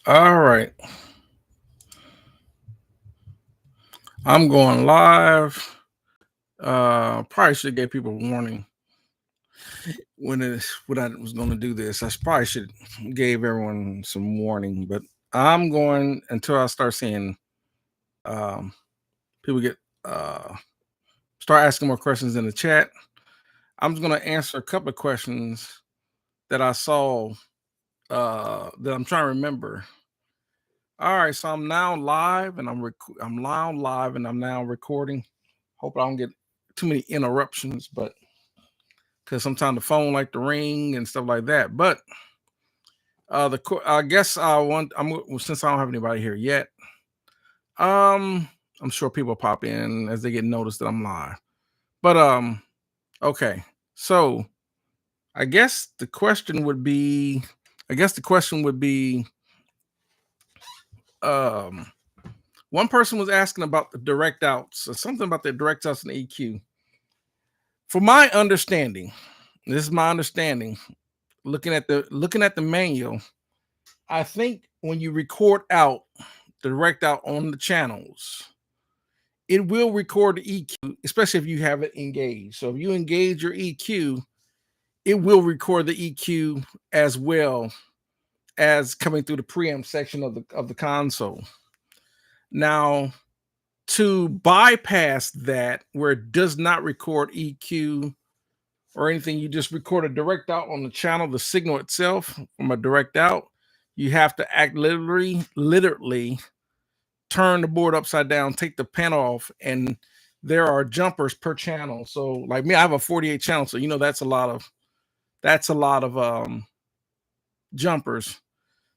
All right. I'm going live. Probably should give people a warning when I was going to do this. I probably should gave everyone some warning, but I'm going until I start seeing um, people get start asking more questions in the chat. I'm just going to answer a couple of questions that I saw that I'm trying to remember. All right, so I'm now live, and I'm now live, and I'm now recording. Hope I don't get too many interruptions, but because sometimes the phone like to ring and stuff like that. But I guess I want since I don't have anybody here yet. Um, I'm sure people pop in as they get noticed that I'm live. But okay. So I guess the question would be, I guess the question would be, um, one person was asking about the direct outs, or something about the direct outs and EQ. From my understanding, this is my understanding. Looking at the manual, I think when you record out, direct out on the channels, it will record the EQ, especially if you have it engaged. So if you engage your EQ, it will record the EQ as well as coming through the preamp section of the console. Now, to bypass that, where it does not record EQ or anything, you just record a direct out on the channel, the signal itself from a direct out. You have to act literally turn the board upside down, take the panel off, and there are jumpers per channel. So, like me, I have a 48 channel, so that's a lot of jumpers.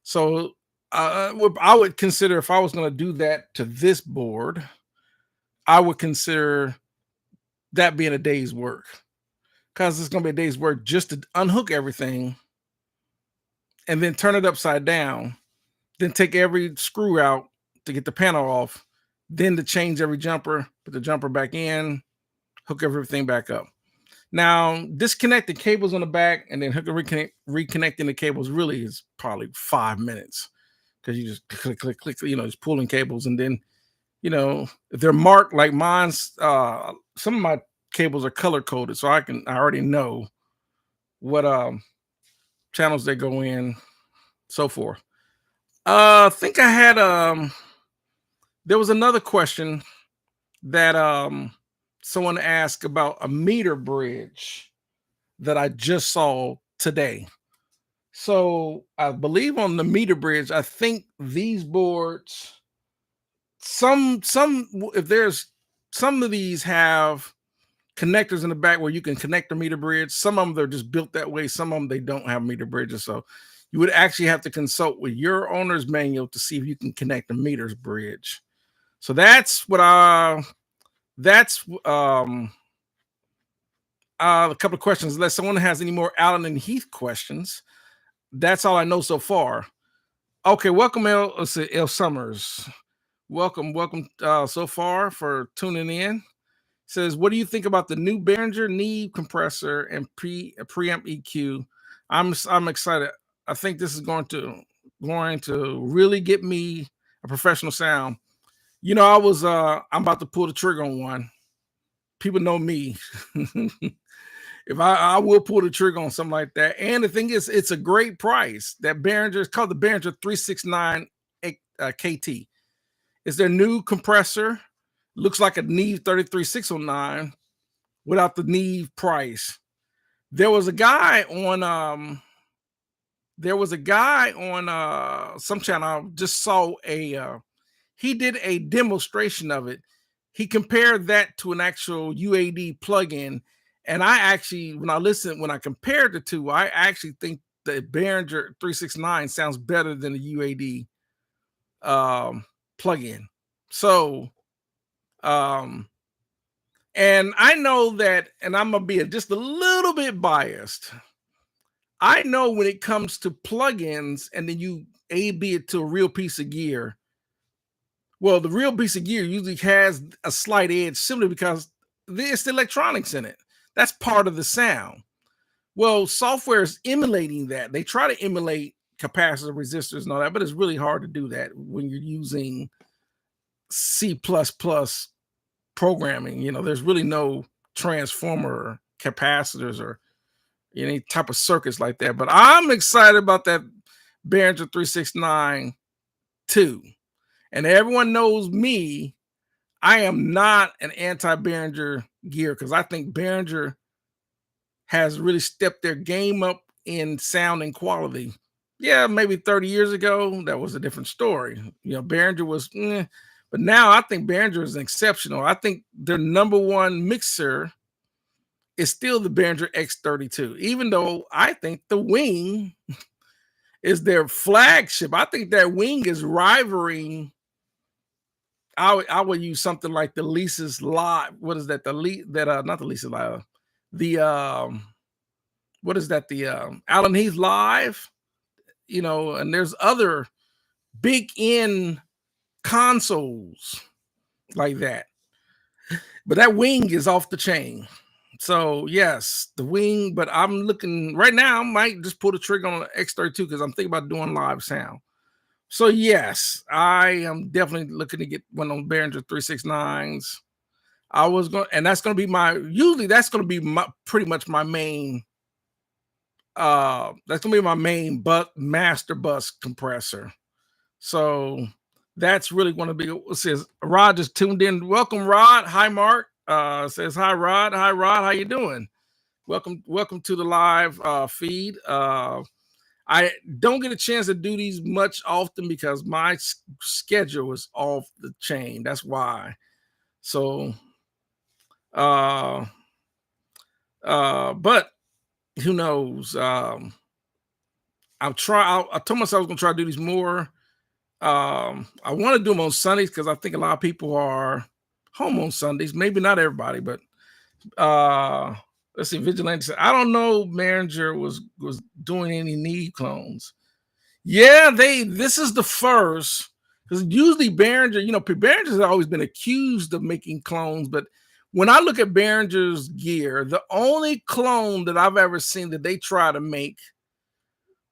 So, I would consider, if I was going to do that to this board, I would consider that being a day's work, because it's going to be a day's work just to unhook everything and then turn it upside down, then take every screw out to get the panel off, then to change every jumper, put the jumper back in, hook everything back up. Now, disconnecting cables on the back and then reconnecting the cables really is probably 5 minutes, because you just click, just pulling cables. And then, if they're marked like mine's, some of my cables are color coded, so I already know what channels they go in, so forth. I think I had there was another question that someone asked about a meter bridge that I just saw today. So I believe on the meter bridge, I think these boards, if there's some of these have connectors in the back where you can connect the meter bridge. Some of them they're just built that way. Some of them they don't have meter bridges. So you would actually have to consult with your owner's manual to see if you can connect the meters bridge. So that's a couple of questions. Unless someone has any more Allen and Heath questions, that's all I know so far. Okay, welcome, L Summers. Welcome so far for tuning in. Says, what do you think about the new Behringer Neve compressor and preamp EQ? I'm excited. I think this is going to really get me a professional sound. I'm about to pull the trigger on one. People know me. If I will pull the trigger on something like that. And the thing is, it's a great price. That Behringer is called the Behringer 369 KT. It's their new compressor. Looks like a Neve 33609 without the Neve price. There was a guy on some channel. I just saw he did a demonstration of it. He compared that to an actual UAD plugin. And I actually, when I compared the two, I actually think the Behringer 369 sounds better than the UAD plugin. So, and I know that, and I'm gonna be just a little bit biased. I know when it comes to plugins, and then you A/B it to a real piece of gear. Well, the real piece of gear usually has a slight edge, simply because there's the electronics in it. That's part of the sound. Well, software is emulating that. They try to emulate capacitor resistors and all that, but it's really hard to do that when you're using C++ programming. There's really no transformer capacitors or any type of circuits like that. But I'm excited about that Behringer 369 too. And everyone knows me. I am not an anti-Behringer gear because I think Behringer has really stepped their game up in sound and quality. Yeah, maybe 30 years ago, that was a different story. Behringer was, but now I think Behringer is exceptional. I think their number one mixer is still the Behringer X32, even though I think the Wing is their flagship. I think that Wing is rivaling. I would use something like the Lisa's Live. What is that? Not the Lisa's Live. The what is that? The Allen Heath Live. And there's other big end consoles like that. But that Wing is off the chain. So yes, the Wing. But I'm looking right now. I might just pull the trigger on the X32 because I'm thinking about doing live sound. So yes, I am definitely looking to get one of those Behringer 369s. I was going, and that's going to be that's going to be pretty much my main. That's going to be my main master bus compressor. So that's really going to be. It says Rod just tuned in. Welcome, Rod. Hi, Mark. Says hi, Rod. Hi, Rod. How you doing? Welcome to the live feed. I don't get a chance to do these much often because my schedule is off the chain. That's why. So, but who knows? I told myself I was gonna try to do these more. I want to do them on Sundays because I think a lot of people are home on Sundays. Maybe not everybody, but let's see. Vigilante said, I don't know. Behringer was doing any Neve clones. Yeah, this is the first, because usually Behringer, Behringer has always been accused of making clones, but when I look at Behringer's gear, the only clone that I've ever seen that they try to make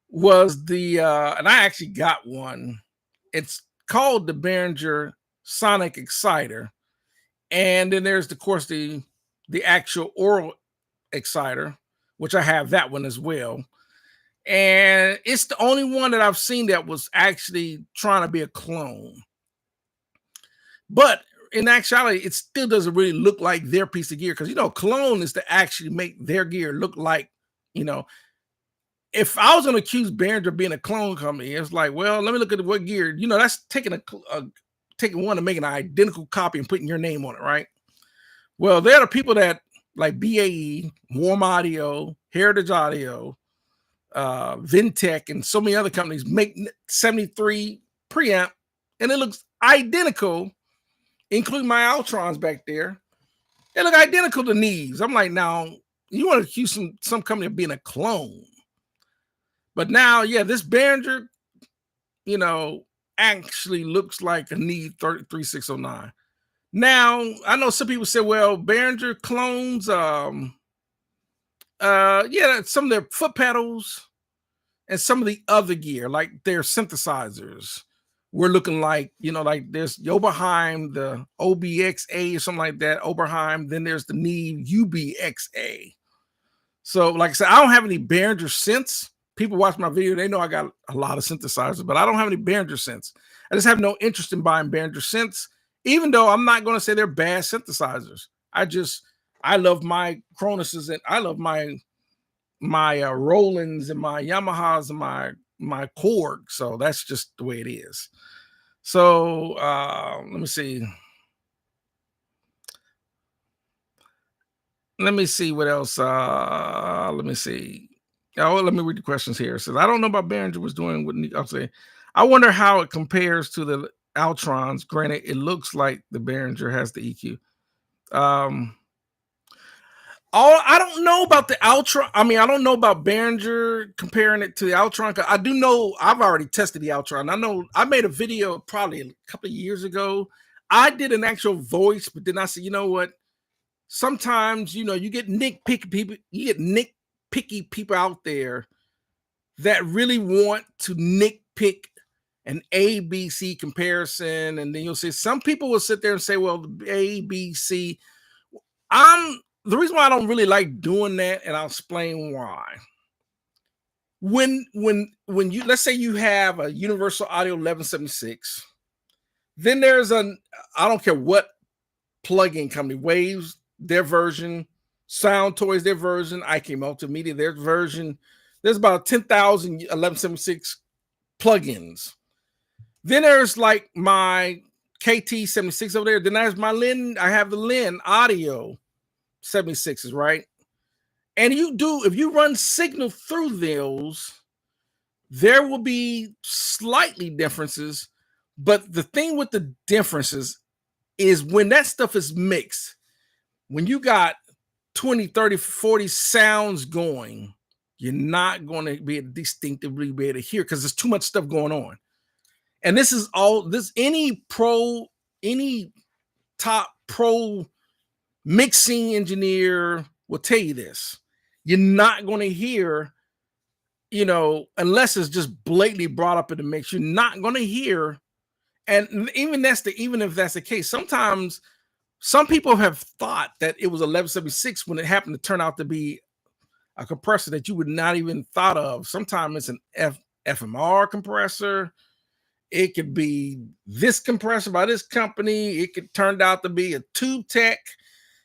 was and I actually got one. It's called the Behringer Sonic Exciter. And then there's, of course, the actual Aural Exciter, which I have that one as well. And it's the only one that I've seen that was actually trying to be a clone. But in actuality, it still doesn't really look like their piece of gear because, clone is to actually make their gear look like, if I was going to accuse Behringer of being a clone company, it's like, well, let me look at what gear, that's taking taking one and making an identical copy and putting your name on it, right? Well, there are people that like BAE, Warm Audio, Heritage Audio, Vintech, and so many other companies make 73 preamp, and it looks identical, including my Altrons back there. They look identical to Neves. I'm like, now you want to accuse some company of being a clone, but now, yeah, this Behringer, actually looks like a Neve 3609. Now, I know some people say, well, Behringer clones, some of their foot pedals and some of the other gear, like their synthesizers, were looking like, like there's the Oberheim, the OBXA or something like that, Oberheim. Then there's the Neve UBXA. So, like I said, I don't have any Behringer synths. People watch my video, they know I got a lot of synthesizers, but I don't have any Behringer synths. I just have no interest in buying Behringer synths, even though I'm not going to say they're bad synthesizers. I love my Cronuses, and I love my Rolands and my Yamahas and my Korg. So that's just the way it is. So let me see. Let me see what else. Let me see. Oh, let me read the questions here. It says, I don't know about Behringer was doing what I'll say. I wonder how it compares to the Altrons. Granted, it looks like the Behringer has the EQ. I don't know about the Altron. I mean, I don't know about Behringer comparing it to the Altron. I do know I've already tested the Altron. I know I made a video probably a couple of years ago. I did an actual voice, but then I said, you know what? Sometimes, you get nitpicky people. You get nitpicky people out there that really want to nitpick an ABC comparison, and then you'll see some people will sit there and say, well, the ABC. The reason why I don't really like doing that, and I'll explain why. When you, let's say you have a Universal Audio 1176, then there's I don't care what plugin company, Waves, their version, Sound Toys, their version, IK Multimedia, their version. There's about 10,000 1176 plugins. Then there's like my KT76 over there. Then there's my Lin. I have the Lin Audio 76s, right? And if you run signal through those, there will be slightly differences. But the thing with the differences is when that stuff is mixed, when you got 20, 30, 40 sounds going, you're not going to be able to distinctively be able to hear because there's too much stuff going on. And this is all this, any top pro mixing engineer will tell you this. You're not going to hear, unless it's just blatantly brought up in the mix, you're not going to hear. And even if that's the case, sometimes some people have thought that it was 1176 when it happened to turn out to be a compressor that you would not even thought of. Sometimes it's an FMR compressor. It could be this compressor by this company. It could turn out to be a Tube Tech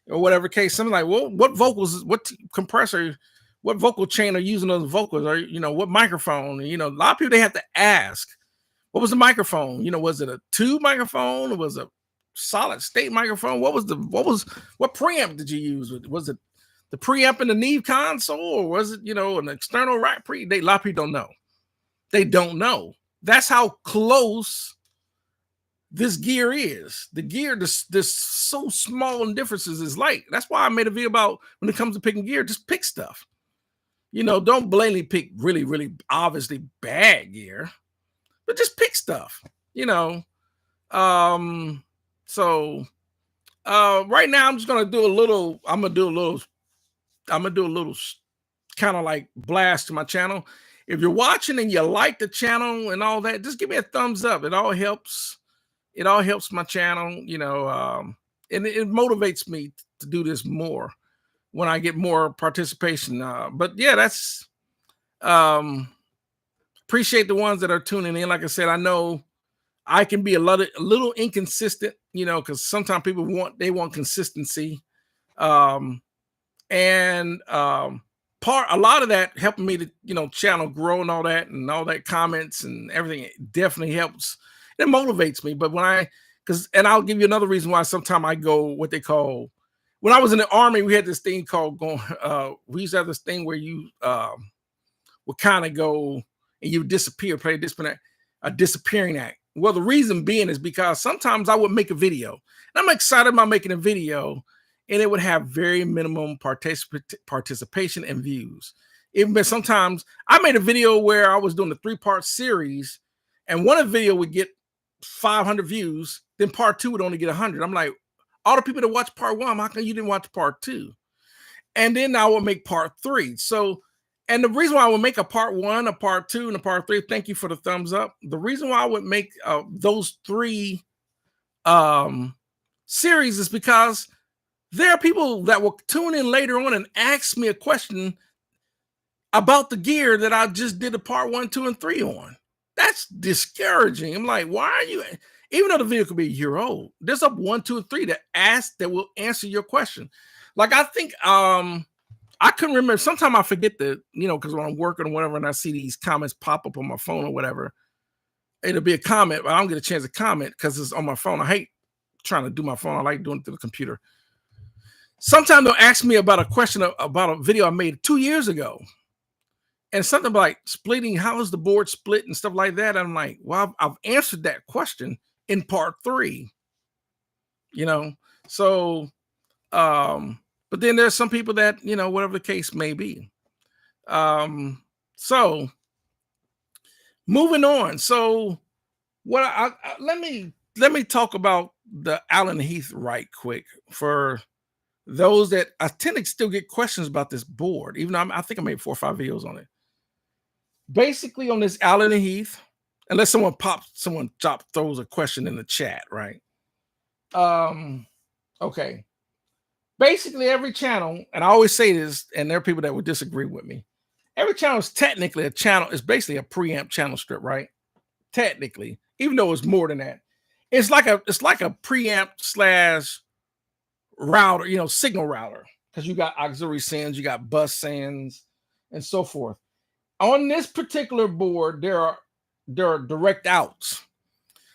or whatever case. Something like, well, what compressor, what vocal chain are using those vocals? Or, what microphone? A lot of people, they have to ask, what was the microphone? Was it a tube microphone? Or was it a solid state microphone? What preamp did you use? Was it the preamp in the Neve console? Or was it, an external rack preamp? A lot of people don't know. They don't know. That's how close this gear is. The gear, this so small in differences is like. That's why I made a video about when it comes to picking gear, just pick stuff. Don't blatantly pick really, really obviously bad gear, but just pick stuff. So right now I'm just gonna do a little. I'm gonna do a little kind of like blast to my channel. If you're watching and you like the channel and all that, just give me a thumbs up. It all helps. It all helps my channel, and it motivates me to do this more when I get more participation. But yeah, that's appreciate the ones that are tuning in. Like I said, I know I can be a little inconsistent, because sometimes people want consistency. A lot of that helping me to, channel grow and all that comments and everything, it definitely helps. It motivates me. But and I'll give you another reason why sometimes I go what they call, when I was in the Army, we had this thing called we used to have this thing where you would kind of go and you disappear, play a disappearing act. Well, the reason being is because sometimes I would make a video and I'm excited about making a video, and it would have very minimum participation and views. Even sometimes I made a video where I was doing a 3-part series, and one of the video would get 500 views, then part 2 would only get 100. I'm like, all the people that watch part 1, how come you didn't watch part 2? And then I will make part 3. So, and the reason why I would make a part 1, a part 2, and a part 3, thank you for the thumbs up. The reason why I would make those 3 series is because there are people that will tune in later on and ask me a question about the gear that I just did a part 1, 2, and 3 on. That's discouraging. I'm like, why are you, even though the video could be a year old, there's up 1, 2, and 3 that will answer your question. Like, I think I couldn't remember. Sometimes I forget because when I'm working or whatever, and I see these comments pop up on my phone or whatever, it'll be a comment, but I don't get a chance to comment because it's on my phone. I hate trying to do my phone. I like doing it through the computer. Sometimes they'll ask me about a question about a video I made 2 years ago. And something like splitting, how is the board split and stuff like that. I'm like, well, I've answered that question in part 3, So, but then there's some people that, whatever the case may be. So moving on. So let me talk about the Allen Heath right quick for those that I tend to still get questions about this board, even though I think I made 4 or 5 videos on it. Basically on this Allen and Heath, unless someone throws a question in the chat, right? Okay. Basically every channel, and I always say this, and there are people that would disagree with me. Every channel is technically a channel, it's basically a preamp channel strip, right? Technically, even though it's more than that. It's like a preamp slash router, signal router, because you got auxiliary sends, you got bus sends, and so forth. On this particular board, there are direct outs.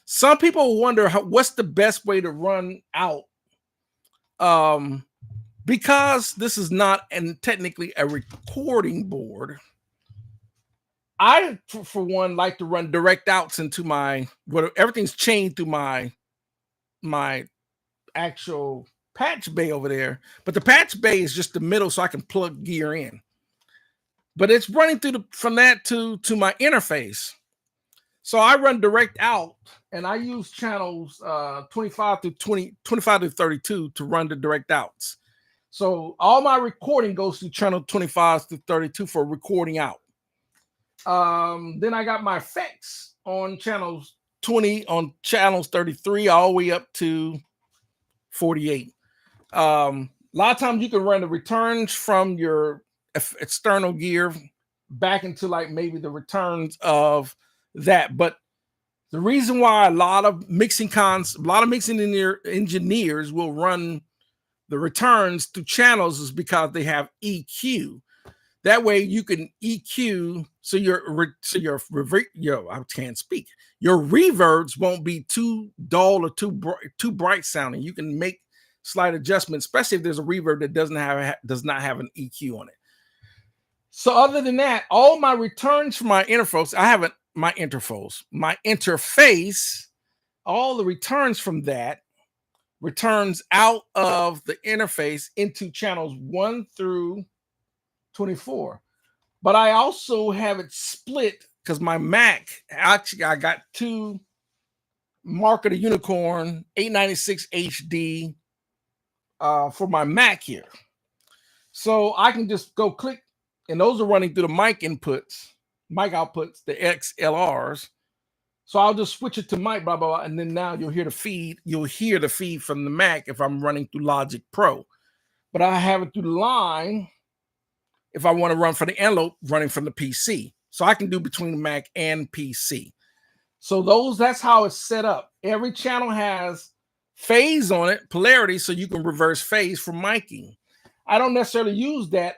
Some people wonder what's the best way to run out. Because this is not technically a recording board, I, for one, like to run direct outs into everything's chained through my actual patch bay over there. But the patch bay is just the middle, so I can plug gear in. But it's running from that to my interface. So I run direct out, and I use channels 25 to 32 to run the direct outs. So all my recording goes through channel 25 to 32 for recording out. Then I got my effects on channels 20, on channels 33 all the way up to 48. A lot of times you can run the returns from your external gear back into like maybe the returns of that. But the reason why a lot of mixing engineers will run the returns through channels is because they have EQ. That way you can EQ so your I can't speak. Your reverbs won't be too dull or too bright sounding. You can make slight adjustments, especially if there's a reverb that does not have an EQ on it. So other than that, all my returns from my interface, my interface, all the returns from that returns out of the interface into channels 1 through 24. But I also have it split because my Mac, actually, I got two Mark of the Unicorn 896 HD for my Mac here. So I can just go click, and those are running through the mic outputs, the XLRs. So I'll just switch it to mic, blah, blah, blah, and then now you'll hear the feed. You'll hear the feed from the Mac if I'm running through Logic Pro. But I have it through the line if I want to run for the envelope running from the PC. So I can do between Mac and PC. So that's how it's set up. Every channel has phase on it, polarity, so you can reverse phase for miking. I don't necessarily use that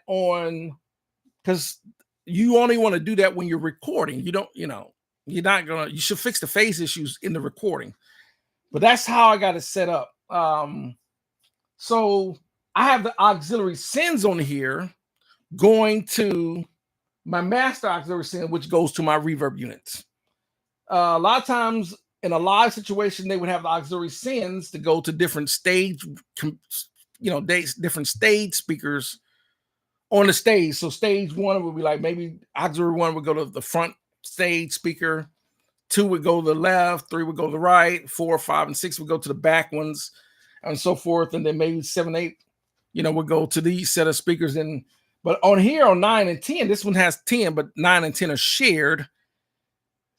because you only want to do that when you're recording. You should fix the phase issues in the recording. But that's how I got it set up. So I have the auxiliary sends on here going to my master auxiliary send, which goes to my reverb units. A lot of times in a live situation, they would have the auxiliary sends to go to different different stage speakers on the stage. So stage 1 would be like, maybe auxiliary 1 would go to the front stage speaker, 2 would go to the left, 3 would go to the right, 4, 5, and 6 would go to the back ones, and so forth. And then maybe 7, 8, would go to these set of speakers. But on here on 9 and 10, this one has 10, but 9 and 10 are shared.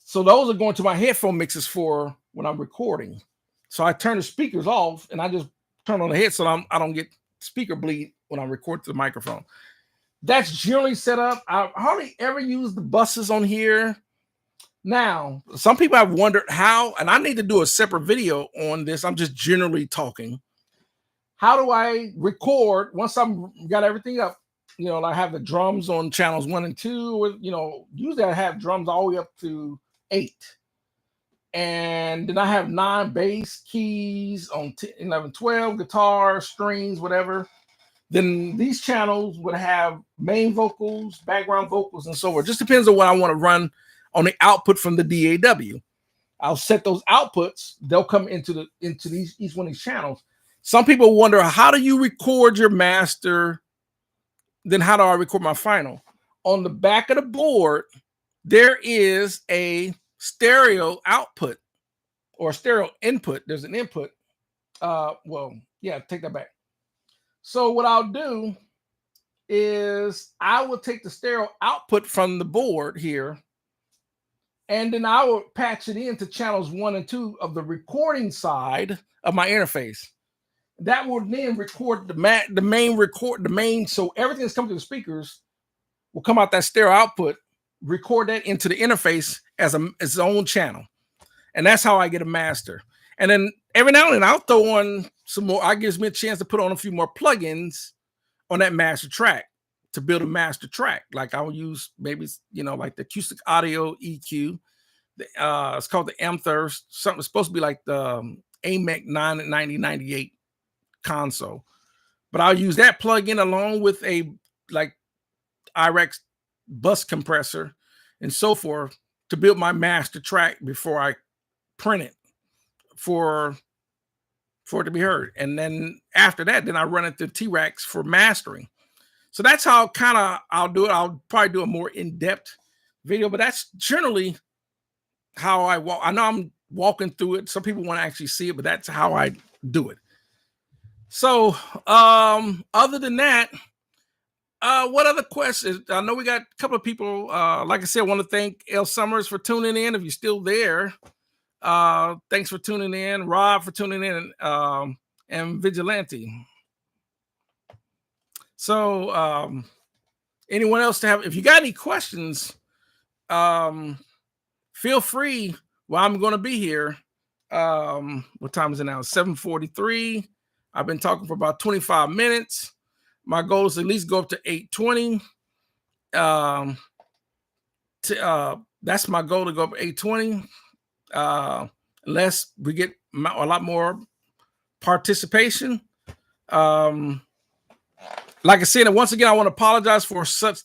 So those are going to my headphone mixes for when I'm recording. So I turn the speakers off and I just turn on the head so I don't get speaker bleed when I record to the microphone. That's generally set up. I hardly ever use the buses on here. Now, some people have wondered how, and I need to do a separate video on this. I'm just generally talking. How do I record once I'm got everything up? I have the drums on channels 1 and 2. Usually I have drums all the way up to 8. And then I have 9 bass keys on 10, 11, 12, guitar, strings, whatever. Then these channels would have main vocals, background vocals, and so forth. Just depends on what I want to run on the output from the DAW. I'll set those outputs. They'll come into each one of these channels. Some people wonder, how do you record your master? Then how do I record my final? On the back of the board, there is a stereo output or stereo input. There's an input. Take that back. So what I'll do is I will take the stereo output from the board here, and then I will patch it into channels 1 and 2 of the recording side of my interface. That will then record the main, so everything that's coming to the speakers will come out that stereo output, record that into the interface as its own channel. And that's how I get a master. And then every now and then I'll throw on some more. It gives me a chance to put on a few more plugins on that master track to build a master track. Like I'll use maybe, like the acoustic audio EQ. It's called the Amthurst. Something supposed to be like the AMEC 9098 console. But I'll use that plugin along with a like IREX bus compressor and so forth to build my master track before I print it for it to be heard. And then after that, then I run it through T-Rex for mastering. So that's how I'll do it. I'll probably do a more in-depth video, but that's generally how I walk. I know I'm walking through it. Some people want to actually see it, but that's how I do it. So other than that, what other questions? I know we got a couple of people. Like I said, I want to thank L Summers for tuning in. If you're still there, thanks for tuning in. Rob for tuning in, and Vigilante. So anyone else to have? If you got any questions, feel free. While I'm going to be here. What time is it now? 7:43. I've been talking for about 25 minutes. My goal is to at least go up to 820. That's my goal, to go up 820. Unless we get a lot more participation. Like I said, once again, I want to apologize for such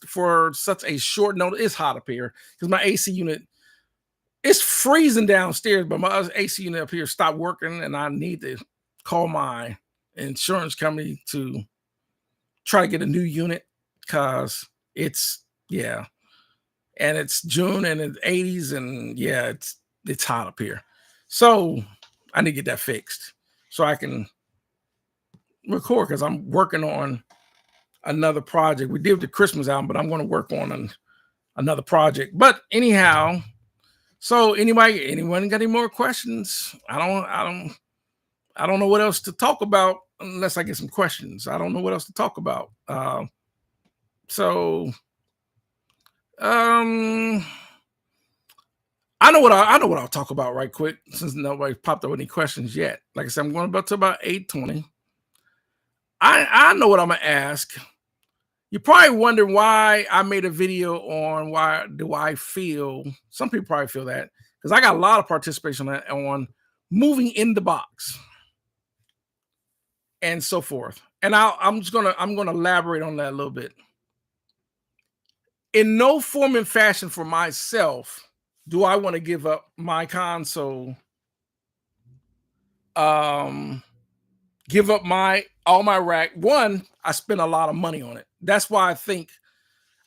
a short notice. It's hot up here because my AC unit, it's freezing downstairs, but my other AC unit up here stopped working, and I need to call my insurance company to try to get a new unit because it's and it's June and it's 80s, and it's hot up here. So I need to get that fixed so I can record, because I'm working on another project. We did the Christmas album, but I'm going to work on another project. But anyhow, so anyone got any more questions? I don't know what else to talk about unless I get some questions. I don't know what else to talk about. I know what I'll talk about right quick, since nobody popped up with any questions yet. Like I said, I'm going to about 8:20. I know what I'm gonna ask. You probably wonder why I made a video on why do I feel. Some people probably feel that because I got a lot of participation on moving in the box and so forth. And I'm gonna elaborate on that a little bit. In no form and fashion for myself do I want to give up my console, give up all my rack. One, I spent a lot of money on it. That's why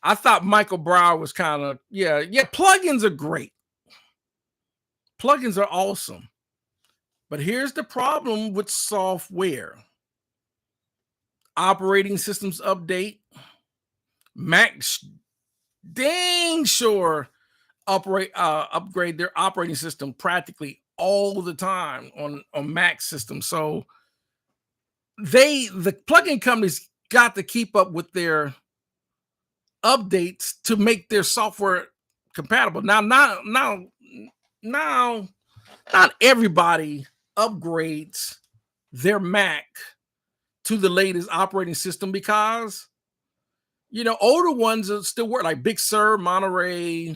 I thought Michael Brower was kind of, plugins are great. Plugins are awesome. But here's the problem with software. Operating systems update. Mac dang sure upgrade their operating system practically all the time on Mac systems. So the plugin companies got to keep up with their updates to make their software compatible. Now, not everybody upgrades their Mac to the latest operating system, because older ones still work, like Big Sur, Monterey,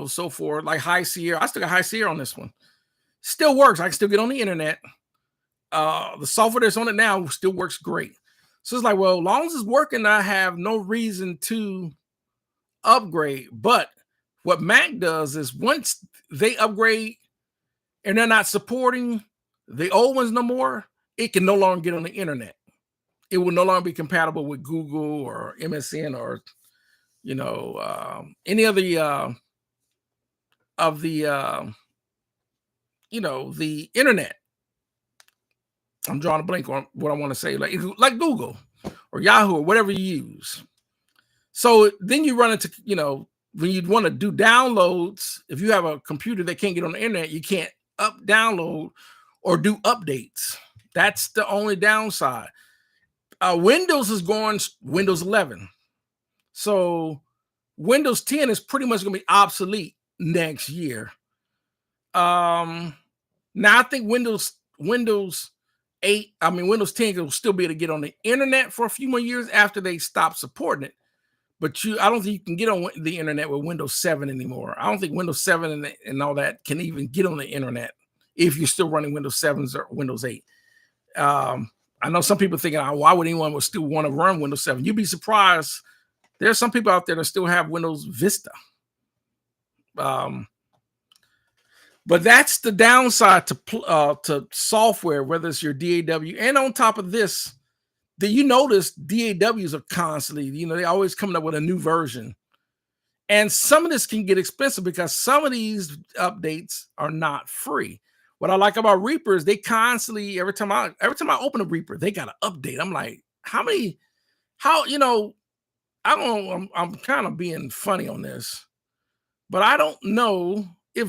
so forth, like High Sierra. I still got High Sierra on this one. Still works. I can still get on the internet. The software that's on it now still works great. So it's like, well, as long as it's working, I have no reason to upgrade. But what Mac does is once they upgrade and they're not supporting the old ones no more, it can no longer get on the internet. It will no longer be compatible with Google or MSN or any other of the internet. I'm drawing a blank on what I want to say, like Google or Yahoo or whatever you use. So then you run into, when you want to do downloads, if you have a computer that can't get on the internet, you can't download or do updates. That's the only downside. Windows is going Windows 11. So Windows 10 is pretty much going to be obsolete next year. Now I think Windows 8, Windows 10 will still be able to get on the internet for a few more years after they stop supporting it. But I don't think you can get on the internet with Windows 7 anymore. I don't think Windows 7 and all that can even get on the internet if you're still running Windows 7s or Windows 8. I know some people thinking, why would anyone still want to run Windows 7? You'd be surprised. There's some people out there that still have Windows Vista. But that's the downside to software, whether it's your DAW. And on top of this, you notice DAWs are constantly, they always coming up with a new version. And some of this can get expensive because some of these updates are not free. What I like about Reaper is they constantly, every time I open a Reaper, they got an update. I'm like, I'm kind of being funny on this, but I don't know if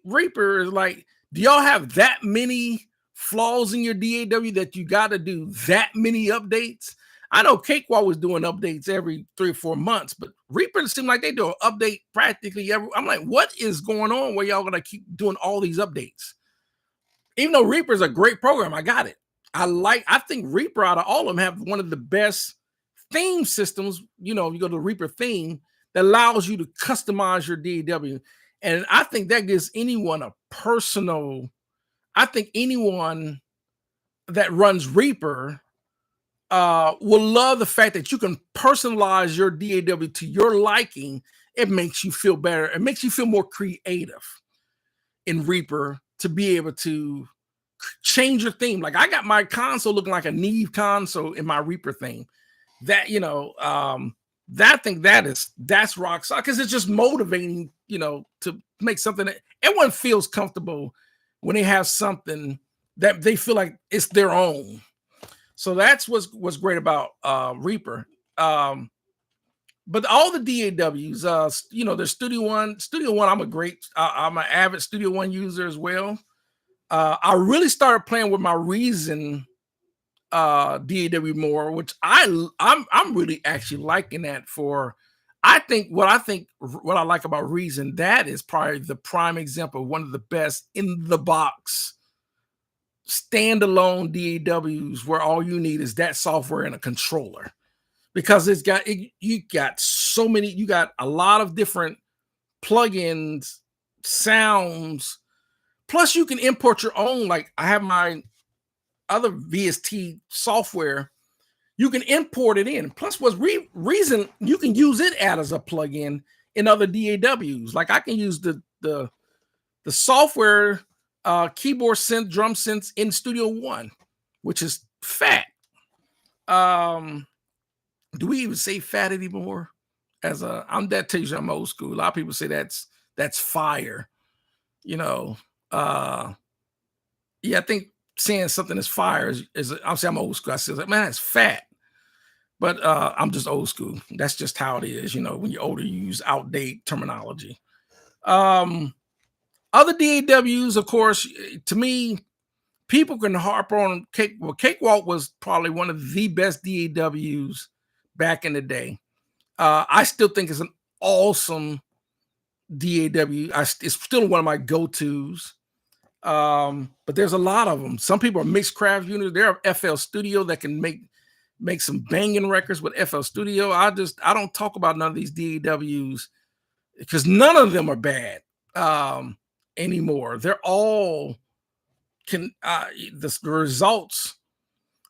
Reaper is like, do y'all have that many flaws in your DAW that you got to do that many updates? I know Cakewalk was doing updates every 3 or 4 months, but Reaper seemed like they do an update practically every. I'm like, what is going on where y'all gonna keep doing all these updates? Even though Reaper is a great program, I got it. I think Reaper out of all of them have one of the best theme systems. You go to the Reaper theme that allows you to customize your DAW. And I think that gives anyone a personal, I think anyone that runs Reaper will love the fact that you can personalize your DAW to your liking. It makes you feel better. It makes you feel more creative in Reaper to be able to change your theme. Like I got my console looking like a Neve console in my Reaper theme. That, I think that's rock solid because it's just motivating, to make something that everyone feels comfortable when they have something that they feel like it's their own. So that's what's great about Reaper. But all the DAWs, there's Studio One. Studio One, I'm an avid Studio One user as well. I really started playing with my Reason DAW more, which I'm really actually liking that for. I think what I like about Reason, that is probably the prime example of one of the best in the box standalone DAWs where all you need is that software and a controller, because you got a lot of different plugins, sounds, plus you can import your own. Like I have my other VST software, you can import it in. Plus what's Reason, you can use it as a plugin in other DAWs. Like I can use the software keyboard synth, drum synths in Studio One, which is fat. Do we even say fat anymore? That tells you I'm old school. A lot of people say that's fire. I think saying something is fire is I'm saying I'm old school. I say, man, that's fat. But I'm just old school. That's just how it is. When you're older, you use outdated terminology. Other DAWs, of course, to me, people can harp on Cakewalk was probably one of the best DAWs back in the day. I still think it's an awesome DAW. It's still one of my go-tos. But there's a lot of them. Some people are Mixcraft units. There are FL Studio that can make some banging records with FL Studio. I don't talk about none of these DAWs because none of them are bad anymore. They're all the results,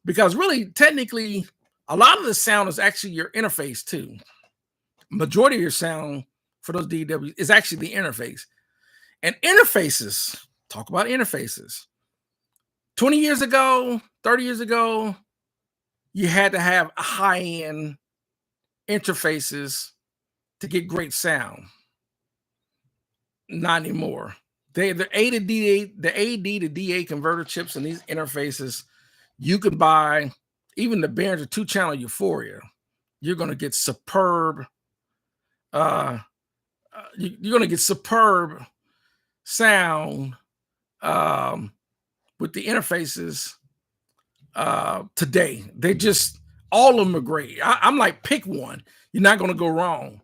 because really technically a lot of the sound is actually your interface too. Majority of your sound for those DAWs is actually the interface. And interfaces, talk about interfaces. 20 years ago, 30 years ago, you had to have high-end interfaces to get great sound. Not anymore. The AD to DA converter chips and these interfaces, you can buy even the Behringer two-channel Euphoria, you're going to get superb. Uh, you're going to get superb sound with the interfaces today. They just all of them are great. I'm like, pick one. You're not going to go wrong.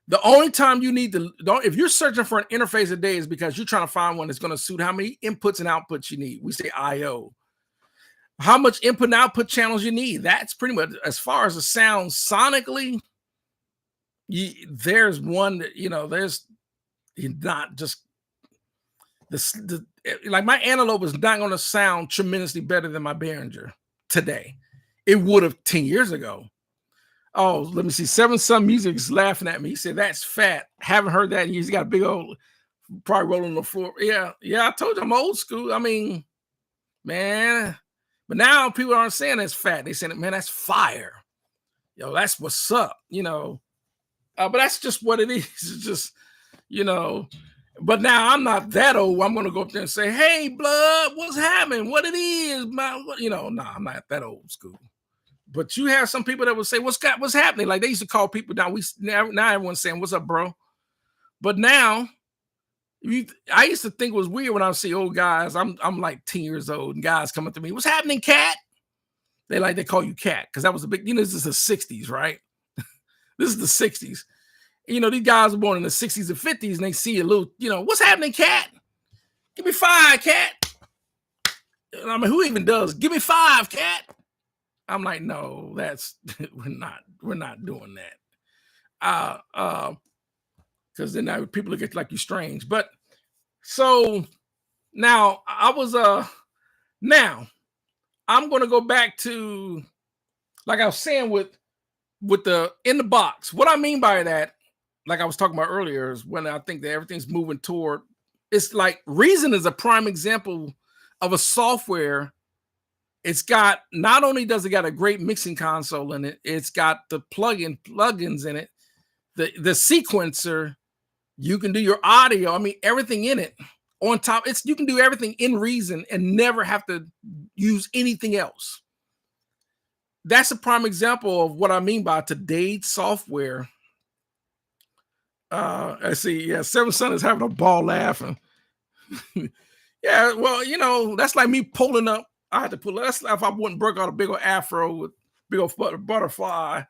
The only time you need to, if you're searching for an interface today, is because you're trying to find one that's going to suit how many inputs and outputs you need. We say I/O. How much input and output channels you need. That's pretty much as far as the sound sonically. There's one that, there's not just like my analog is not going to sound tremendously better than my Behringer today. It would have 10 years ago. Oh, let me see. Seven Sun Music is laughing at me. He said, that's fat. Haven't heard that. He's got a big old, probably rolling on the floor. Yeah. I told you I'm old school. I mean, man. But now people aren't saying that's fat. They saying, man, that's fire. That's what's up, But that's just what it is. It's just, But now I'm not that old. I'm going to go up there and say, hey, blood, what's happening? What it is? No, I'm not that old school. But you have some people that will say, what's happening? Like they used to call people down. Now everyone's saying, what's up, bro? But now, I used to think it was weird when I see old guys. I'm like 10 years old and guys come up to me, what's happening, cat? They call you cat because that was a big, this is the 60s, right? This is the 60s. These guys were born in the 60s and 50s and they see a little, what's happening, cat? Give me 5, cat. I mean, who even does? Give me 5, cat. I'm like, no, we're not doing that. Because then now people look at like you strange. But so now now I'm gonna go back to, like I was saying with the in the box. What I mean by that, like I was talking about earlier, is when I think that everything's moving toward, it's like Reason is a prime example of a software. It's got, not only does it got a great mixing console in it, it's got the plugins in it, the sequencer. You can do your audio. I mean, everything in it on top. You can do everything in Reason and never have to use anything else. That's a prime example of what I mean by today's software. I see. Yeah, Seven Sun is having a ball laughing. Yeah, well, that's like me pulling up. I had to pull. That's like if I wouldn't break out a big old afro with big old butterfly,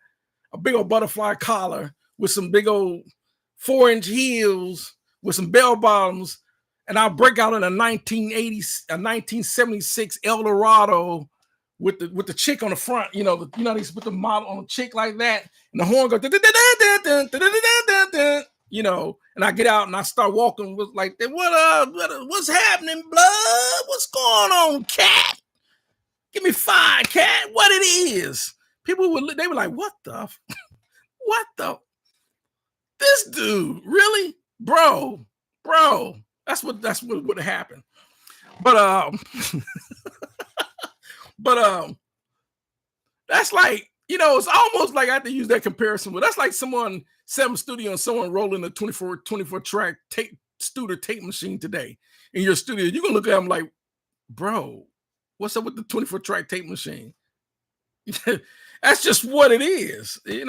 a big old butterfly collar with some big old 4-inch heels with some bell bottoms, and I'll break out in a 1976 Eldorado with the chick on the front. They put the model on the chick like that, and the horn goes, and I get out and I start walking with like, what's happening, blood? What's going on, cat? Give me 5, cat. What it is? People were like, what the this dude, really? Bro, that's what would happen. But that's like, it's almost like I have to use that comparison, but that's like someone Seven Studio and someone rolling a 24 track Studer tape machine today in your studio. You're gonna look at them like, bro, what's up with the 24 track tape machine? That's just what it is, Even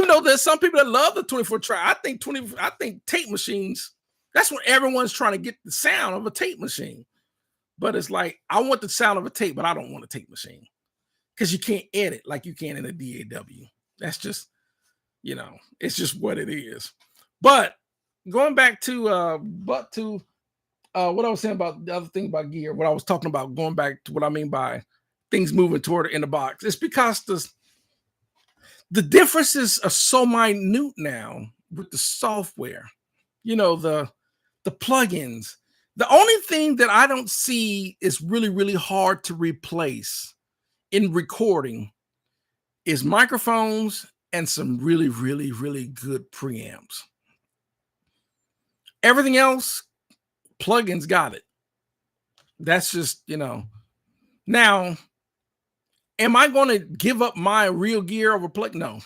though there's some people that love the 24 track, I think tape machines, that's when everyone's trying to get the sound of a tape machine. But it's like, I want the sound of a tape, but I don't want a tape machine. Because you can't edit like you can in a DAW. That's just, it's just what it is. But going back to what I was saying about the other thing about gear, what I was talking about, going back to what I mean by things moving toward in the box, it's because the differences are so minute now with the software, the plugins. The only thing that I don't see is really, really hard to replace in recording is microphones and some really, really, really good preamps. Everything else, plugins got it. That's just, Now, am I going to give up my real gear over plug? No.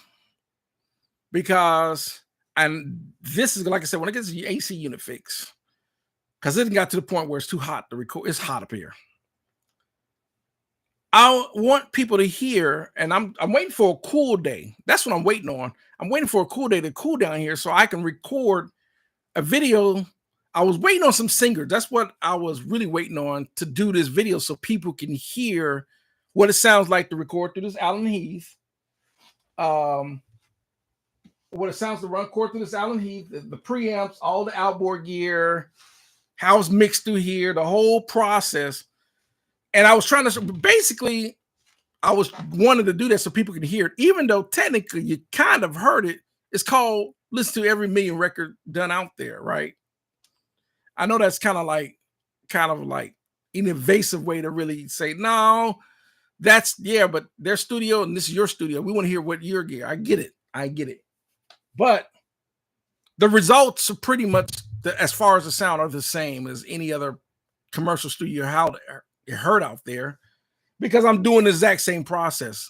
Because, and this is, like I said, when it gets to the AC unit fix, because it got to the point where it's too hot to record. It's hot up here. I want people to hear, and I'm waiting for a cool day. That's what I'm waiting on. I'm waiting for a cool day to cool down here so I can record a video. I was waiting on some singers. That's what I was really waiting on, to do this video so people can hear what it sounds like to record through this Allen Heath. Um, what it sounds to run chord through this Allen Heath, the preamps, all the outboard gear, how it's mixed through here, the whole process. And I was trying to basically, I was wanted to do that so people could hear it, even though technically you kind of heard it. It's called Listen to Every Million record done out there, right? I know that's kind of like an invasive way to really say, no, that's, yeah, but their studio and this is your studio. We want to hear what your gear. I get it. I get it. But the results are pretty much, as far as the sound, are the same as any other commercial studio you heard out there, because I'm doing the exact same process.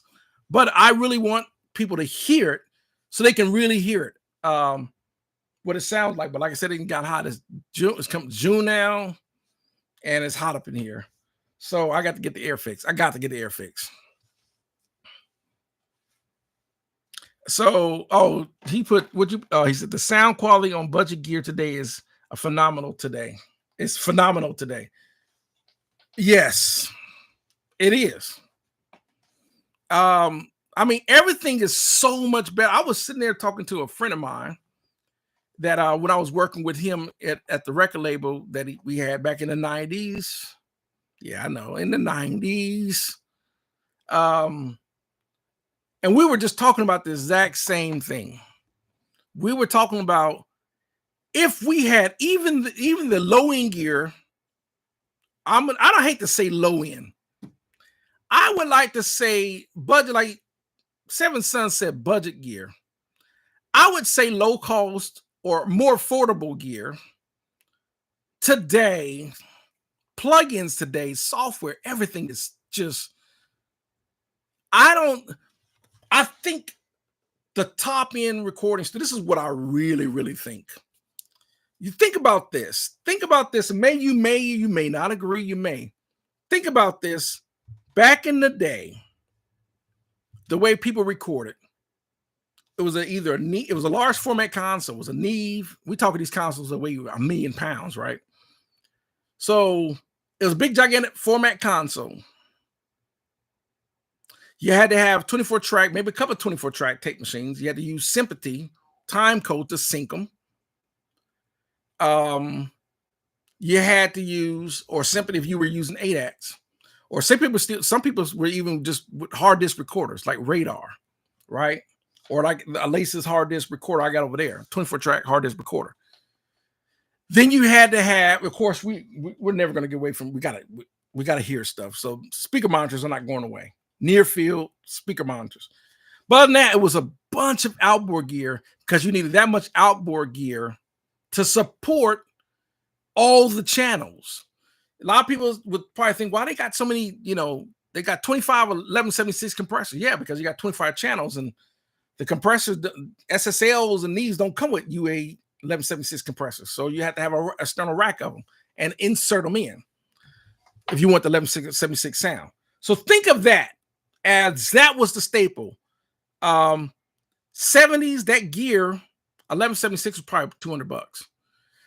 But I really want people to hear it so they can really hear it, what it sounds like. But like I said, it got hot. It's June now, and it's hot up in here. So I got to get the air fixed. So, he put, he said the sound quality on budget gear today is phenomenal today. It's phenomenal today. Yes, it is. I mean, everything is so much better. I was sitting there talking to a friend of mine that when I was working with him at the record label that we had back in the 90s. Yeah, I know, in the 90s. And we were just talking about the exact same thing. We were talking about, if we had even the low end gear. I don't hate to say low end. I would like to say budget, like Seven Sons said, budget gear. I would say low cost or more affordable gear today, plugins today, software, everything is just, I think the top end recording. So this is what I really, really think. You think about this. You may not agree. You may think about this. Back in the day, the way people recorded, it was it was a large format console. It was a Neve. We talking these consoles that weigh £1 million, right? So it was a big, gigantic format console. You had to have 24 track, maybe a couple of 24 track tape machines. You had to use Sympathy time code to sync them. You had to use, or Sympathy if you were using ADATs, or some people were even just with hard disk recorders like Radar, right? Or like Alesis hard disk recorder I got over there, 24 track hard disk recorder. Then you had to have, of course, we're never going to get away from, we got to hear stuff. So speaker monitors are not going away. Near field speaker monitors. But other than that, it was a bunch of outboard gear, because you needed that much outboard gear to support all the channels. A lot of people would probably think, why they got so many, they got 25 1176 compressors. Yeah, because you got 25 channels, and the compressors, the SSLs and these don't come with UA 1176 compressors. So you have to have a external rack of them and insert them in if you want the 1176 sound. So think of that as that was the staple. 70s, that gear, 1176 was probably $200.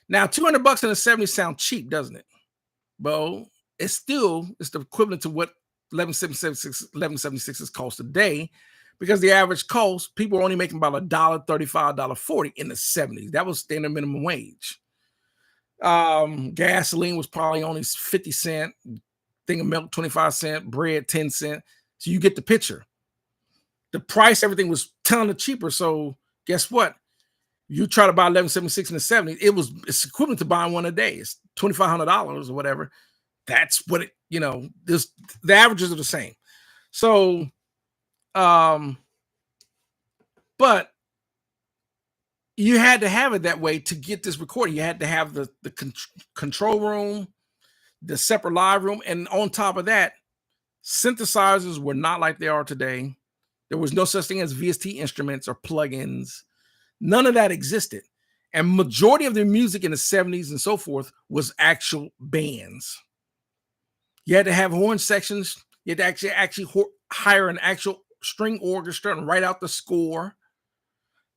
Now, $200 in the 70s sound cheap, doesn't it? Well, it's the equivalent to what 1176 cost today, because the average cost, people were only making about $1.35, $1.40 in the 70s. That was standard minimum wage. Gasoline was probably only 50 cents, thing of milk 25 cents, bread 10 cents. So you get the picture. The price, everything was a ton cheaper. So guess what? You try to buy 1176 in the 70s, it's equivalent to buying one a day. It's $2,500 or whatever. That's what the averages are the same. So, but you had to have it that way to get this recording. You had to have the control room, the separate live room, and on top of that, synthesizers were not like they are today. There was no such thing as VST instruments or plugins. None of that existed. And majority of the music in the 70s and so forth was actual bands. You had to have horn sections. You had to actually hire an actual string orchestra and write out the score.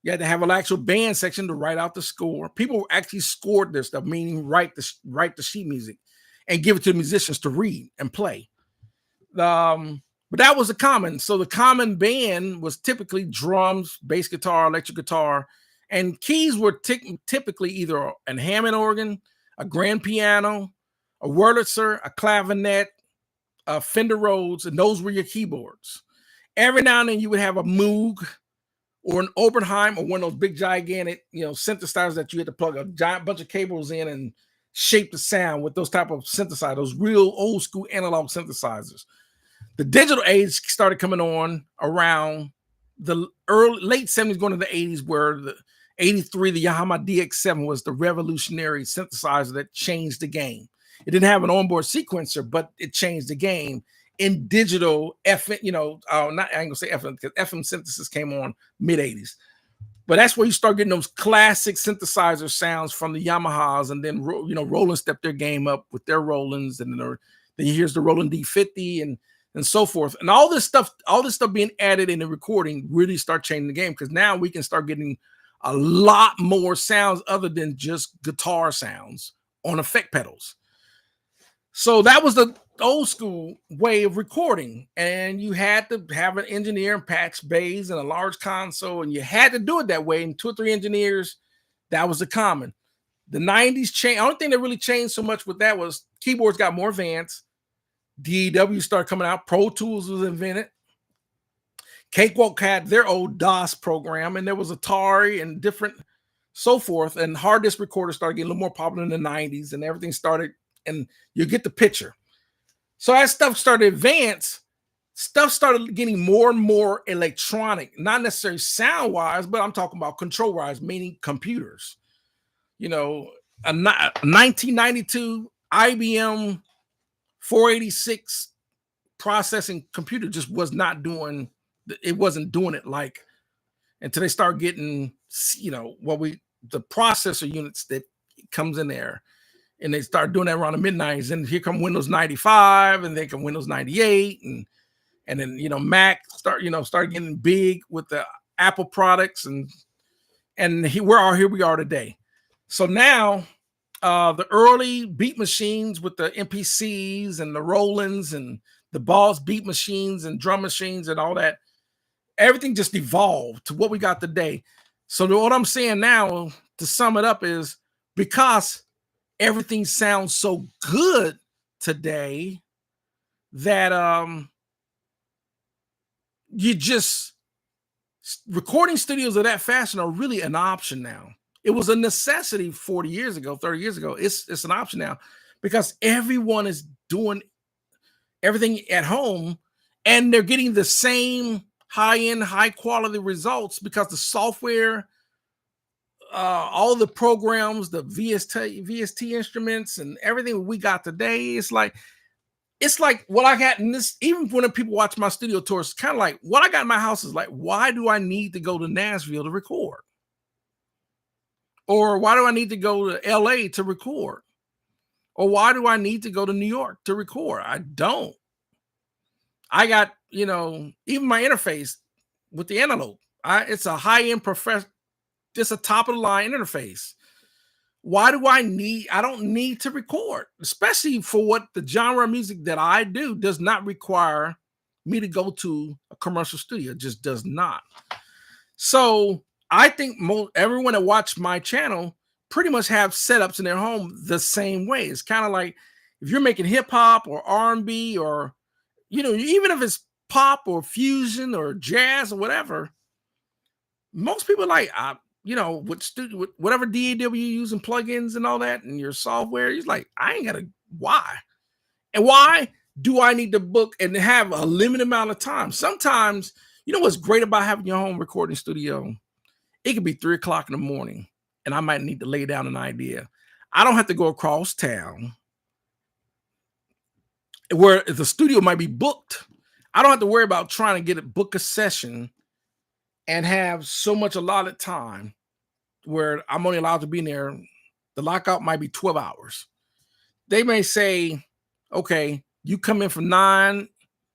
You had to have an actual band section to write out the score. People actually scored this stuff, meaning write the sheet music and give it to the musicians to read and play. But that was the common. So the common band was typically drums, bass guitar, electric guitar, and keys were typically either a Hammond organ, a grand piano, a Wurlitzer, a clavinet, a Fender Rhodes, and those were your keyboards. Every now and then you would have a Moog or an Oppenheim or one of those big gigantic, synthesizers that you had to plug a giant bunch of cables in and shape the sound with those type of synthesizers, those real old school analog synthesizers. The digital age started coming on around the late 70s, going into the 80s, where the 83, the Yamaha DX7 was the revolutionary synthesizer that changed the game. It didn't have an onboard sequencer, but it changed the game in digital FM, not, I ain't gonna say FM, because FM synthesis came on mid 80s. But that's where you start getting those classic synthesizer sounds from the Yamahas, and then Roland stepped their game up with their Rolands, and then here's the Roland D50 and so forth. And all this stuff being added in the recording really start changing the game, because now we can start getting a lot more sounds other than just guitar sounds on effect pedals. So that was the old school way of recording, and you had to have an engineer and patch bays and a large console, and you had to do it that way. And 2 or 3 engineers, that was the common. The 90s changed. The only thing that really changed so much with that was keyboards got more advanced. DAW started coming out. Pro Tools was invented. Cakewalk had their old DOS program, and there was Atari and different so forth. And hard disk recorders started getting a little more popular in the 90s, and everything started, and you get the picture. So as stuff started to advance, stuff started getting more and more electronic, not necessarily sound-wise, but I'm talking about control-wise, meaning computers. A 1992 IBM 486 processing computer just was not doing, it wasn't doing it like, until they start getting, the processor units that comes in there. And they start doing that around the mid-90s. And here come Windows 95, and then come Windows 98, and then Mac start getting big with the Apple products, and here we are today. So now the early beat machines with the MPCs and the Rolands and the Boss beat machines and drum machines and all that, everything just evolved to what we got today. So what I'm saying now, to sum it up, is because everything sounds so good today that recording studios of that fashion are really an option now. It was a necessity 40 years ago, 30 years ago. It's an option now, because everyone is doing everything at home, and they're getting the same high-end, high-quality results, because the software, all the programs, the VST instruments, and everything we got today, it's like what I got in this. Even when people watch my studio tours, it's kind of like what I got in my house is like, why do I need to go to Nashville to record? Or why do I need to go to LA to record? Or why do I need to go to New York to record? I don't. I got, even my interface with the Antelope, it's a high-end professional, just a top-of-the-line interface. Why do I don't need to record, especially for what the genre of music that I do does not require me to go to a commercial studio. It just does not. So I think everyone that watch my channel pretty much have setups in their home the same way. It's kind of like if you're making hip hop or R&B, or even if it's pop or fusion or jazz or whatever, most people like with whatever DAW you using plugins and all that and your software, he's like, I ain't gotta. Why? And why do I need to book and have a limited amount of time? Sometimes, what's great about having your home recording studio? It could be 3:00 in the morning, and I might need to lay down an idea. I don't have to go across town where the studio might be booked. I don't have to worry about trying to book a session and have so much allotted time where I'm only allowed to be in there. The lockout might be 12 hours. They may say, okay, you come in from 9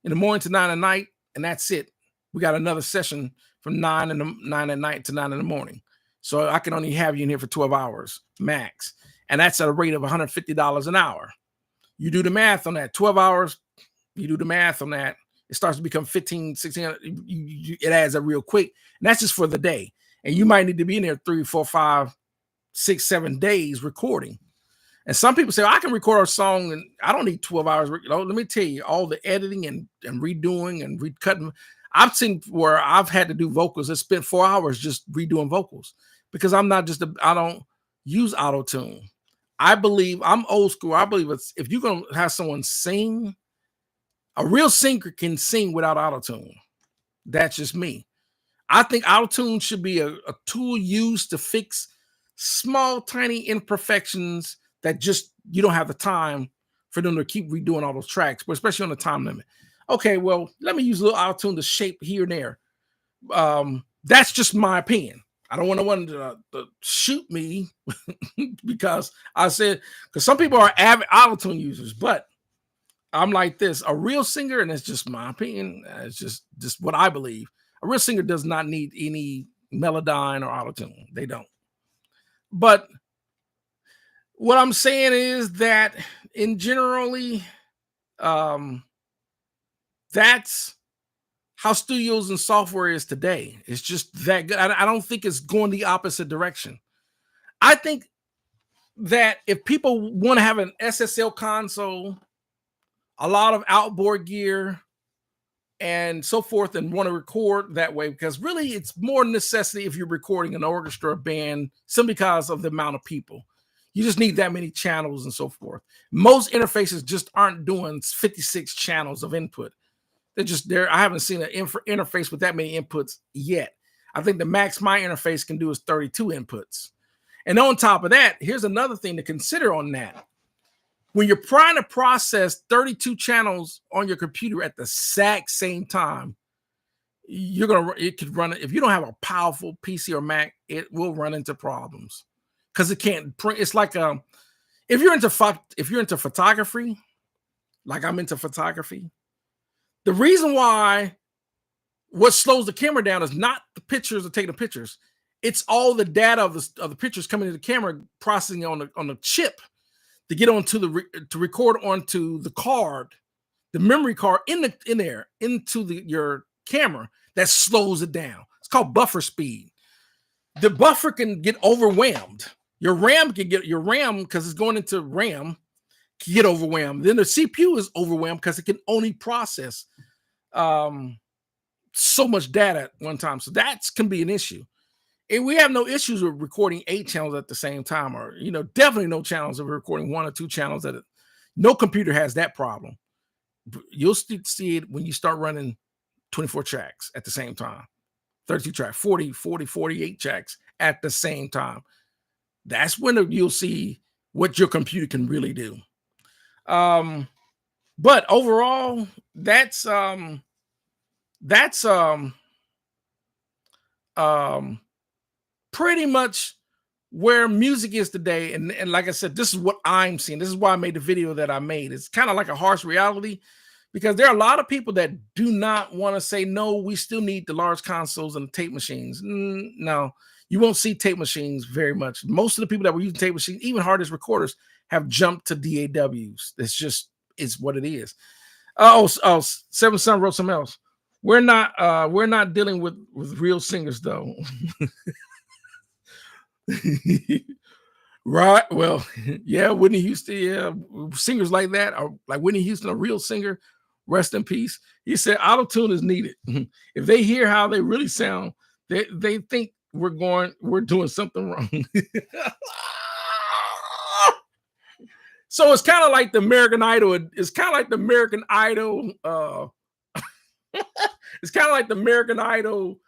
in the morning to 9 at night, and that's it. We got another session from 9 at night to 9 in the morning. So I can only have you in here for 12 hours max. And that's at a rate of $150 an hour. You do the math on that, 12 hours, you do the math on that, it starts to become 15, 16, it adds up real quick. And that's just for the day. And you might need to be in there 3, 4, 5, 6, 7 days recording. And some people say, I can record a song and I don't need 12 hours. Let me tell you, all the editing and redoing and recutting. I've seen where I've had to do vocals and spent 4 hours just redoing vocals because I'm not just, I don't use auto-tune. I believe, I'm old school. I believe it's, if you're going to have someone sing, a real singer can sing without auto-tune. That's just me. I think auto-tune should be a tool used to fix small, tiny imperfections that just you don't have the time for them to keep redoing all those tracks, but especially on the time limit. Okay, well, let me use a little auto-tune to shape here and there. That's just my opinion. I don't want no one to shoot me because I said, because some people are avid auto-tune users, but I'm like this, a real singer, and it's just my opinion, it's just what I believe. A real singer does not need any Melodyne or auto-tune. They don't. But what I'm saying is that in generally, that's how studios and software is today. It's just that good. I don't think it's going the opposite direction. I think that if people want to have an SSL console, a lot of outboard gear and so forth, and want to record that way, because really it's more necessity if you're recording an orchestra or band, simply because of the amount of people. You just need that many channels and so forth. Most interfaces just aren't doing 56 channels of input. They're just there. I haven't seen an interface with that many inputs yet. I think the max my interface can do is 32 inputs. And on top of that, here's another thing to consider on that. When you're trying to process 32 channels on your computer at the exact same time, it could run, if you don't have a powerful PC or Mac, it will run into problems because it can't print. It's like if you're into photography, like I'm into photography, the reason why what slows the camera down is not the pictures or taking the pictures. It's all the data of the pictures coming to the camera, processing on the chip to get onto to record onto the card, the memory card into your camera, that slows it down. It's called buffer speed. The buffer can get overwhelmed. Your RAM, because it's going into RAM, can get overwhelmed. Then the CPU is overwhelmed because it can only process so much data at one time. So that can be an issue. And we have no issues with recording 8 channels at the same time, or definitely no channels of recording 1 or 2 channels. No computer has that problem. You'll see it when you start running 24 tracks at the same time, 32 tracks, 40, 48 tracks at the same time. That's when you'll see what your computer can really do. But overall, that's pretty much where music is today. And like I said, this is what I'm seeing. This is why I made the video that I made. It's kind of like a harsh reality, because there are a lot of people that do not want to say, no, we still need the large consoles and the tape machines. No, you won't see tape machines very much. Most of the people that were using tape machines, even hard disk recorders, have jumped to DAWs. It's what it is. Seven Sun wrote something else. We're not dealing with real singers though. Right. Well, yeah, Whitney Houston, yeah, singers like that, or like Whitney Houston, a real singer, rest in peace. He said auto-tune is needed. If they hear how they really sound, they think we're doing something wrong. So it's kind of like the American Idol. It's kind of like the American Idol. It's kind of like the American Idol.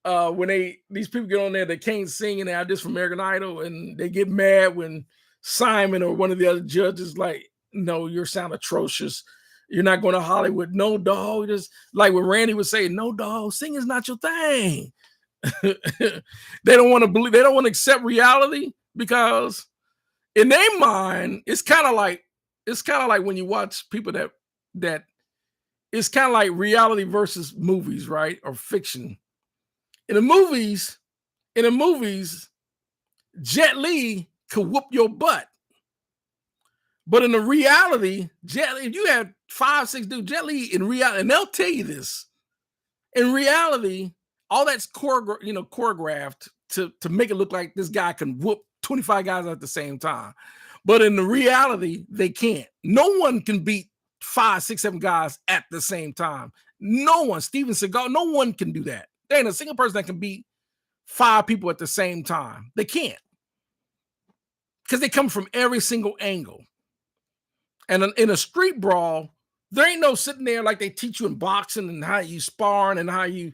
When these people get on there, they can't sing and they have this from American Idol, and they get mad when Simon or one of the other judges like, no, your sound atrocious. You're not going to Hollywood. No, dog. Just like when Randy would say, no, dog, singing's not your thing. They don't want to believe, they don't want to accept reality, because in their mind, it's kind of like when you watch people that it's kind of like reality versus movies, right? Or fiction. In the movies, in the movies, Jet Li could whoop your butt. But in the reality, Jet Li, if you had 5, 6 dudes, Jet Li in reality, and they'll tell you this, in reality, all that's choreographed to make it look like this guy can whoop 25 guys at the same time. But in the reality, they can't. No one can beat 5, 6, 7 guys at the same time. No one. Steven Seagal, no one can do that. There ain't a single person that can beat 5 people at the same time. They can't. Because they come from every single angle. And in a street brawl, there ain't no sitting there like they teach you in boxing and how you sparring and how you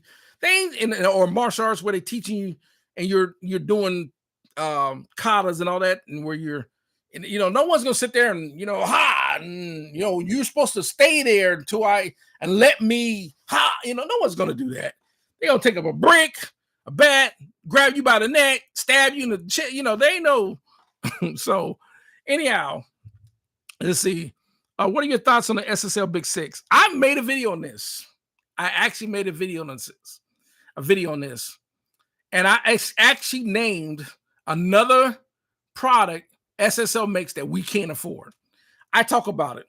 or martial arts where they teaching you and you're doing katas and all that, and where you're, and no one's gonna sit there and and you're supposed to stay there until and let me no one's gonna do that. They're gonna take up a brick, a bat, grab you by the neck, stab you in the chest. They ain't no. So anyhow, let's see. What are your thoughts on the SSL Big Six? I made a video on this. I actually made a video on this, and I actually named another product SSL makes that we can't afford. I talk about it.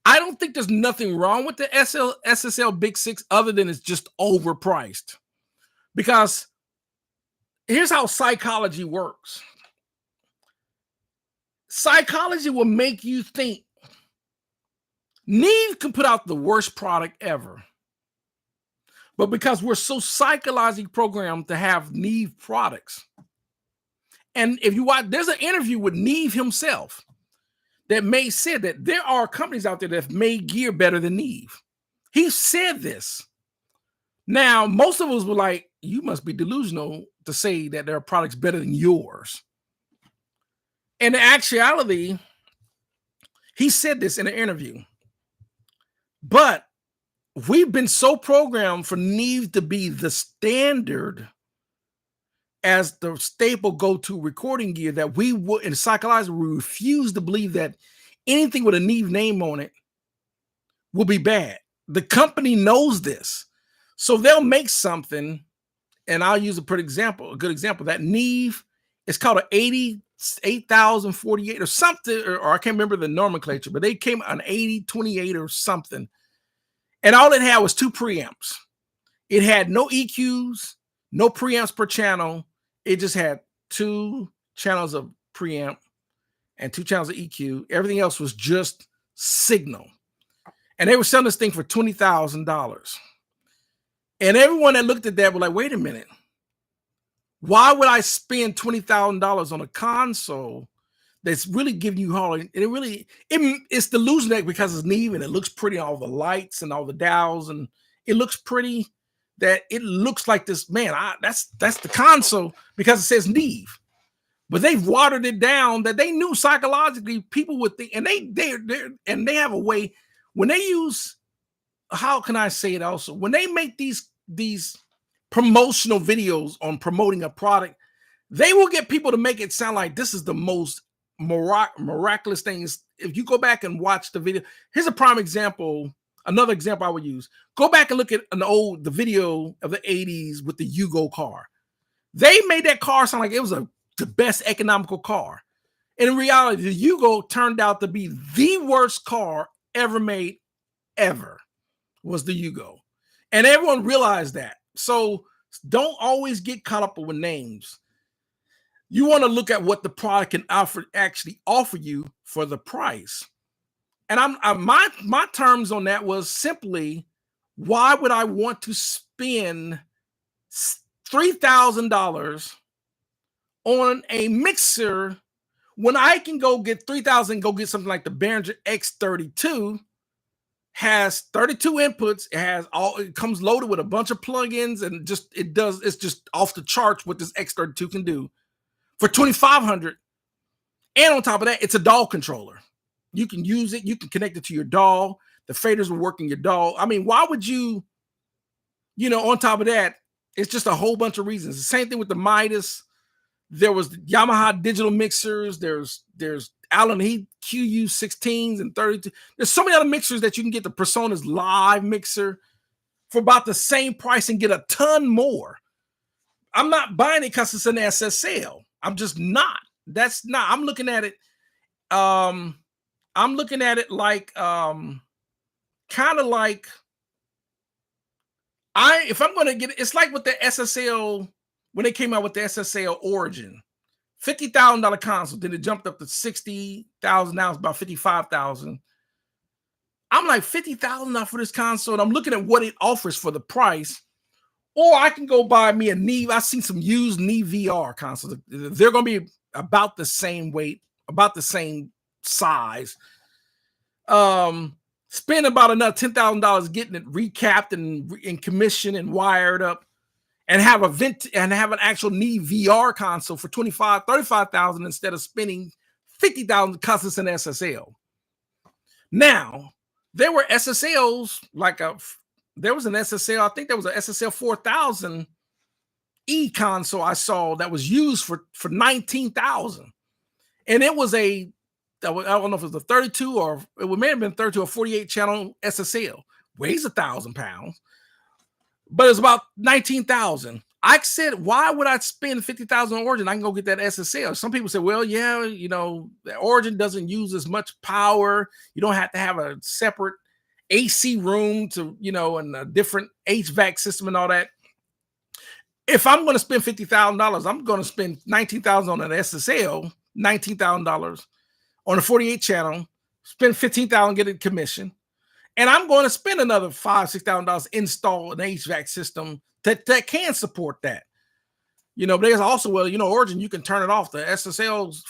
I don't think there's nothing wrong with the SSL Big Six other than it's just overpriced. Because here's how psychology works. Psychology will make you think Neve can put out the worst product ever. But because we're so psychologically programmed to have Neve products, and if you watch, there's an interview with Neve himself that said that there are companies out there that have made gear better than Neve. He said this. Now, most of us were like, you must be delusional to say that there are products better than yours. In actuality, he said this in an interview. But we've been so programmed for Neve to be the standard as the staple go-to recording gear that we would, in psychology, we refuse to believe that anything with a Neve name on it will be bad. The company knows this. So they'll make something, and I'll use a good example. That Neve is called an 8048 or something, or I can't remember the nomenclature, but they came on 8028 or something. And all it had was 2 preamps. It had no EQs, no preamps per channel. It just had 2 channels of preamp and 2 channels of EQ. Everything else was just signal. And they were selling this thing for $20,000. And everyone that looked at that was like, wait a minute. Why would I spend $20,000 on a console that's really giving you all? It's delusional because it's Neve and it looks pretty, all the lights and all the dials, and it looks pretty. That it looks like this, man. That's the console because it says Neve, but they've watered it down that they knew psychologically people would think, and they have a way when they use. How can I say it? Also, when they make these promotional videos on promoting a product, they will get people to make it sound like this is the most miraculous things. If you go back and watch the video, here's a prime example. Another example I would use. Go back and look at the video of the 80s with the Yugo car. They made that car sound like it was the best economical car. And in reality, the Yugo turned out to be the worst car ever made, ever, was the Yugo. And everyone realized that. So don't always get caught up with names. You want to look at what the product can actually offer you for the price. And my terms on that was simply, why would I want to spend $3,000 on a mixer when I can go get $3,000, go get something like the Behringer X32, has 32 inputs, it comes loaded with a bunch of plugins, and it's just off the charts what this X32 can do for $2,500. And on top of that, it's a DAW controller. You can use it. You can connect it to your DAW. The faders will work in your DAW. I mean, why would you, on top of that, it's just a whole bunch of reasons. The same thing with the Midas. There was the Yamaha digital mixers. There's Allen Heath QU16s and 32. There's so many other mixers that you can get. The PreSonus Live mixer for about the same price and get a ton more. I'm not buying it because it's an SSL. I'm just not. That's not. I'm looking at it. I'm looking at it like kind of like if I'm going to get it, it's like with the SSL when they came out with the SSL Origin, $50,000 console. Then it jumped up to 60,000. Now it's about 55,000. I'm like $50,000 for this console. And I'm looking at what it offers for the price. Or I can go buy me a Neve. I've seen some used Neve VR consoles. They're going to be about the same weight, about the same size. Spend about another $10,000 getting it recapped and commissioned and wired up, and have an actual Neve VR console for $25,000, $35,000 instead of spending $50,000 because it's an SSL. Now, there were SSLs there was an SSL, I think there was an SSL 4000 E console I saw that was used for $19,000. And it was I don't know if it was a 32 or it may have been 32 or 48 channel SSL. Weighs 1,000 pounds, but it's about $19,000. I said, why would I spend $50,000 on Origin? I can go get that SSL. Some people say, well, yeah, the Origin doesn't use as much power. You don't have to have a separate AC room to, and a different HVAC system and all that. If I'm going to spend $50,000, I'm going to spend $19,000 on an SSL, $19,000 on a 48 channel, spend $15,000 getting commission, and I'm going to spend another $5,000-$6,000 install an HVAC system that can support that. But there's also, Origin, you can turn it off. The SSLs,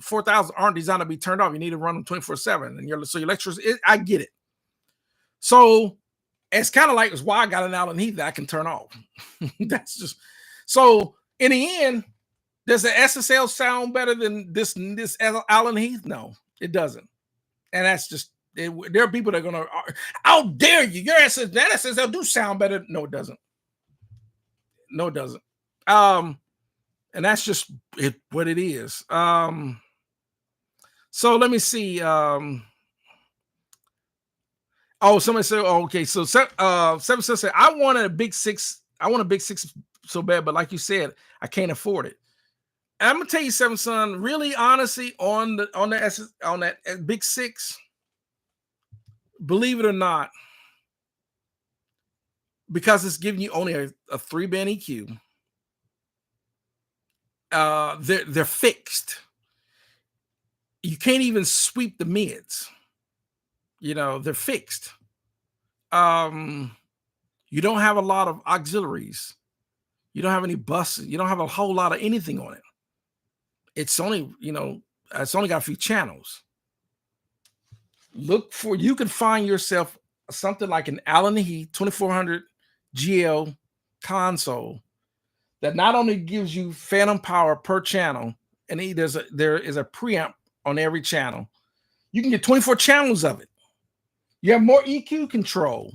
4,000 aren't designed to be turned off. You need to run them 24/7, and your electricity. I get it. So it's kind of like it's why I got an Allen Heath that I can turn off. That's just so. In the end, does the SSL sound better than this Allen Heath? No, it doesn't. And that's just there are people that are gonna. How dare you? Your SSL do sound better. No, it doesn't. No, it doesn't. And that's just what it is. So let me see. Oh, somebody said, okay. So 7 said, I want a big six so bad, but like you said, I can't afford it. And I'm gonna tell you, 7 Son, really honestly, on that big six, believe it or not, because it's giving you only a 3-band EQ. They're fixed. You can't even sweep the mids. They're fixed. You don't have a lot of auxiliaries. You don't have any buses. You don't have a whole lot of anything on it. It's only, it's only got a few channels. You can find yourself something like an Allen Heath 2400 GL console that not only gives you phantom power per channel, and there is a preamp on every channel. You can get 24 channels of it. You have more EQ control.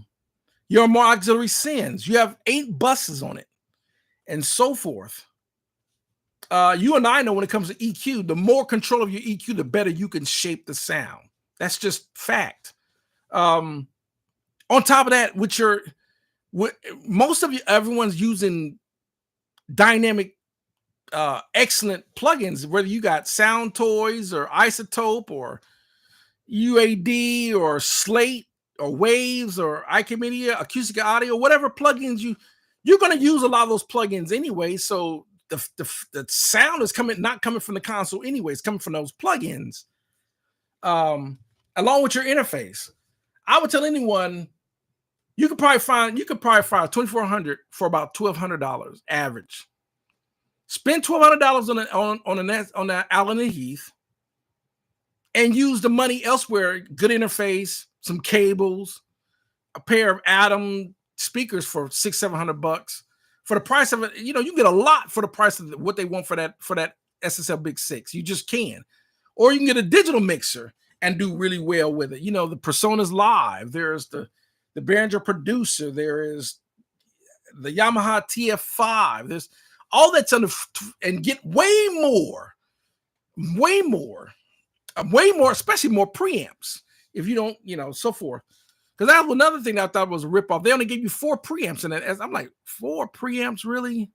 You have more auxiliary sends. You have 8 buses on it, and so forth. You and I know when it comes to EQ, the more control of your EQ, the better you can shape the sound. That's just fact. On top of that, everyone's using dynamic, excellent plugins, whether you got Sound Toys or Isotope or UAD or Slate or Waves or IK Media, Acoustic Audio, whatever plugins you're going to use a lot of those plugins anyway. So the sound is not coming from the console anyway. It's coming from those plugins, along with your interface. I would tell anyone you could probably find 2400 for about $1,200 average. Spend $1,200 on that Allen Heath, and use the money elsewhere. Good interface, some cables, a pair of Atom speakers for $600-$700 for the price of it. You get a lot for the price of what they want for that SSL Big 6. You just can, or you can get a digital mixer and do really well with it. The PreSonus Live. There's the Behringer Producer. There is the Yamaha TF5. There's all that's under, and get way more, way more, way more, especially more preamps. If you don't, so forth. Because that was another thing that I thought was a ripoff. They only gave you 4 preamps in it. I'm like, 4 preamps, really?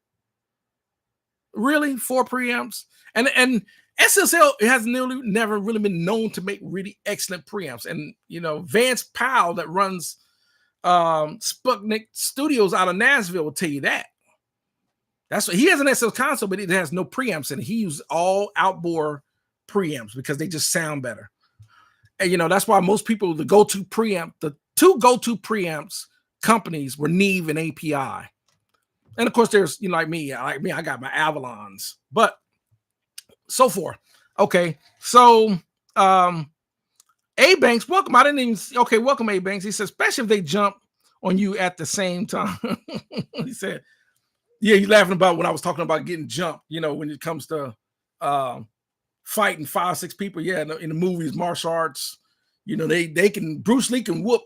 Really, 4 preamps? And SSL has never really been known to make really excellent preamps. And Vance Powell that runs Sputnik Studios out of Nashville will tell you that. That's what he has, an SSL console, but it has no preamps in it. He uses all outboard preamps because they just sound better. And that's why most people, the two go-to preamps companies were Neve and API. And of course, there's like me, I got my Avalons, but so forth. Okay, so A Banks, welcome. I didn't even welcome A Banks. He said, especially if they jump on you at the same time. He said, yeah, he's laughing about when I was talking about getting jumped, when it comes to fighting 5, 6 people. Yeah, in the movies, martial arts, they can, Bruce Lee can whoop.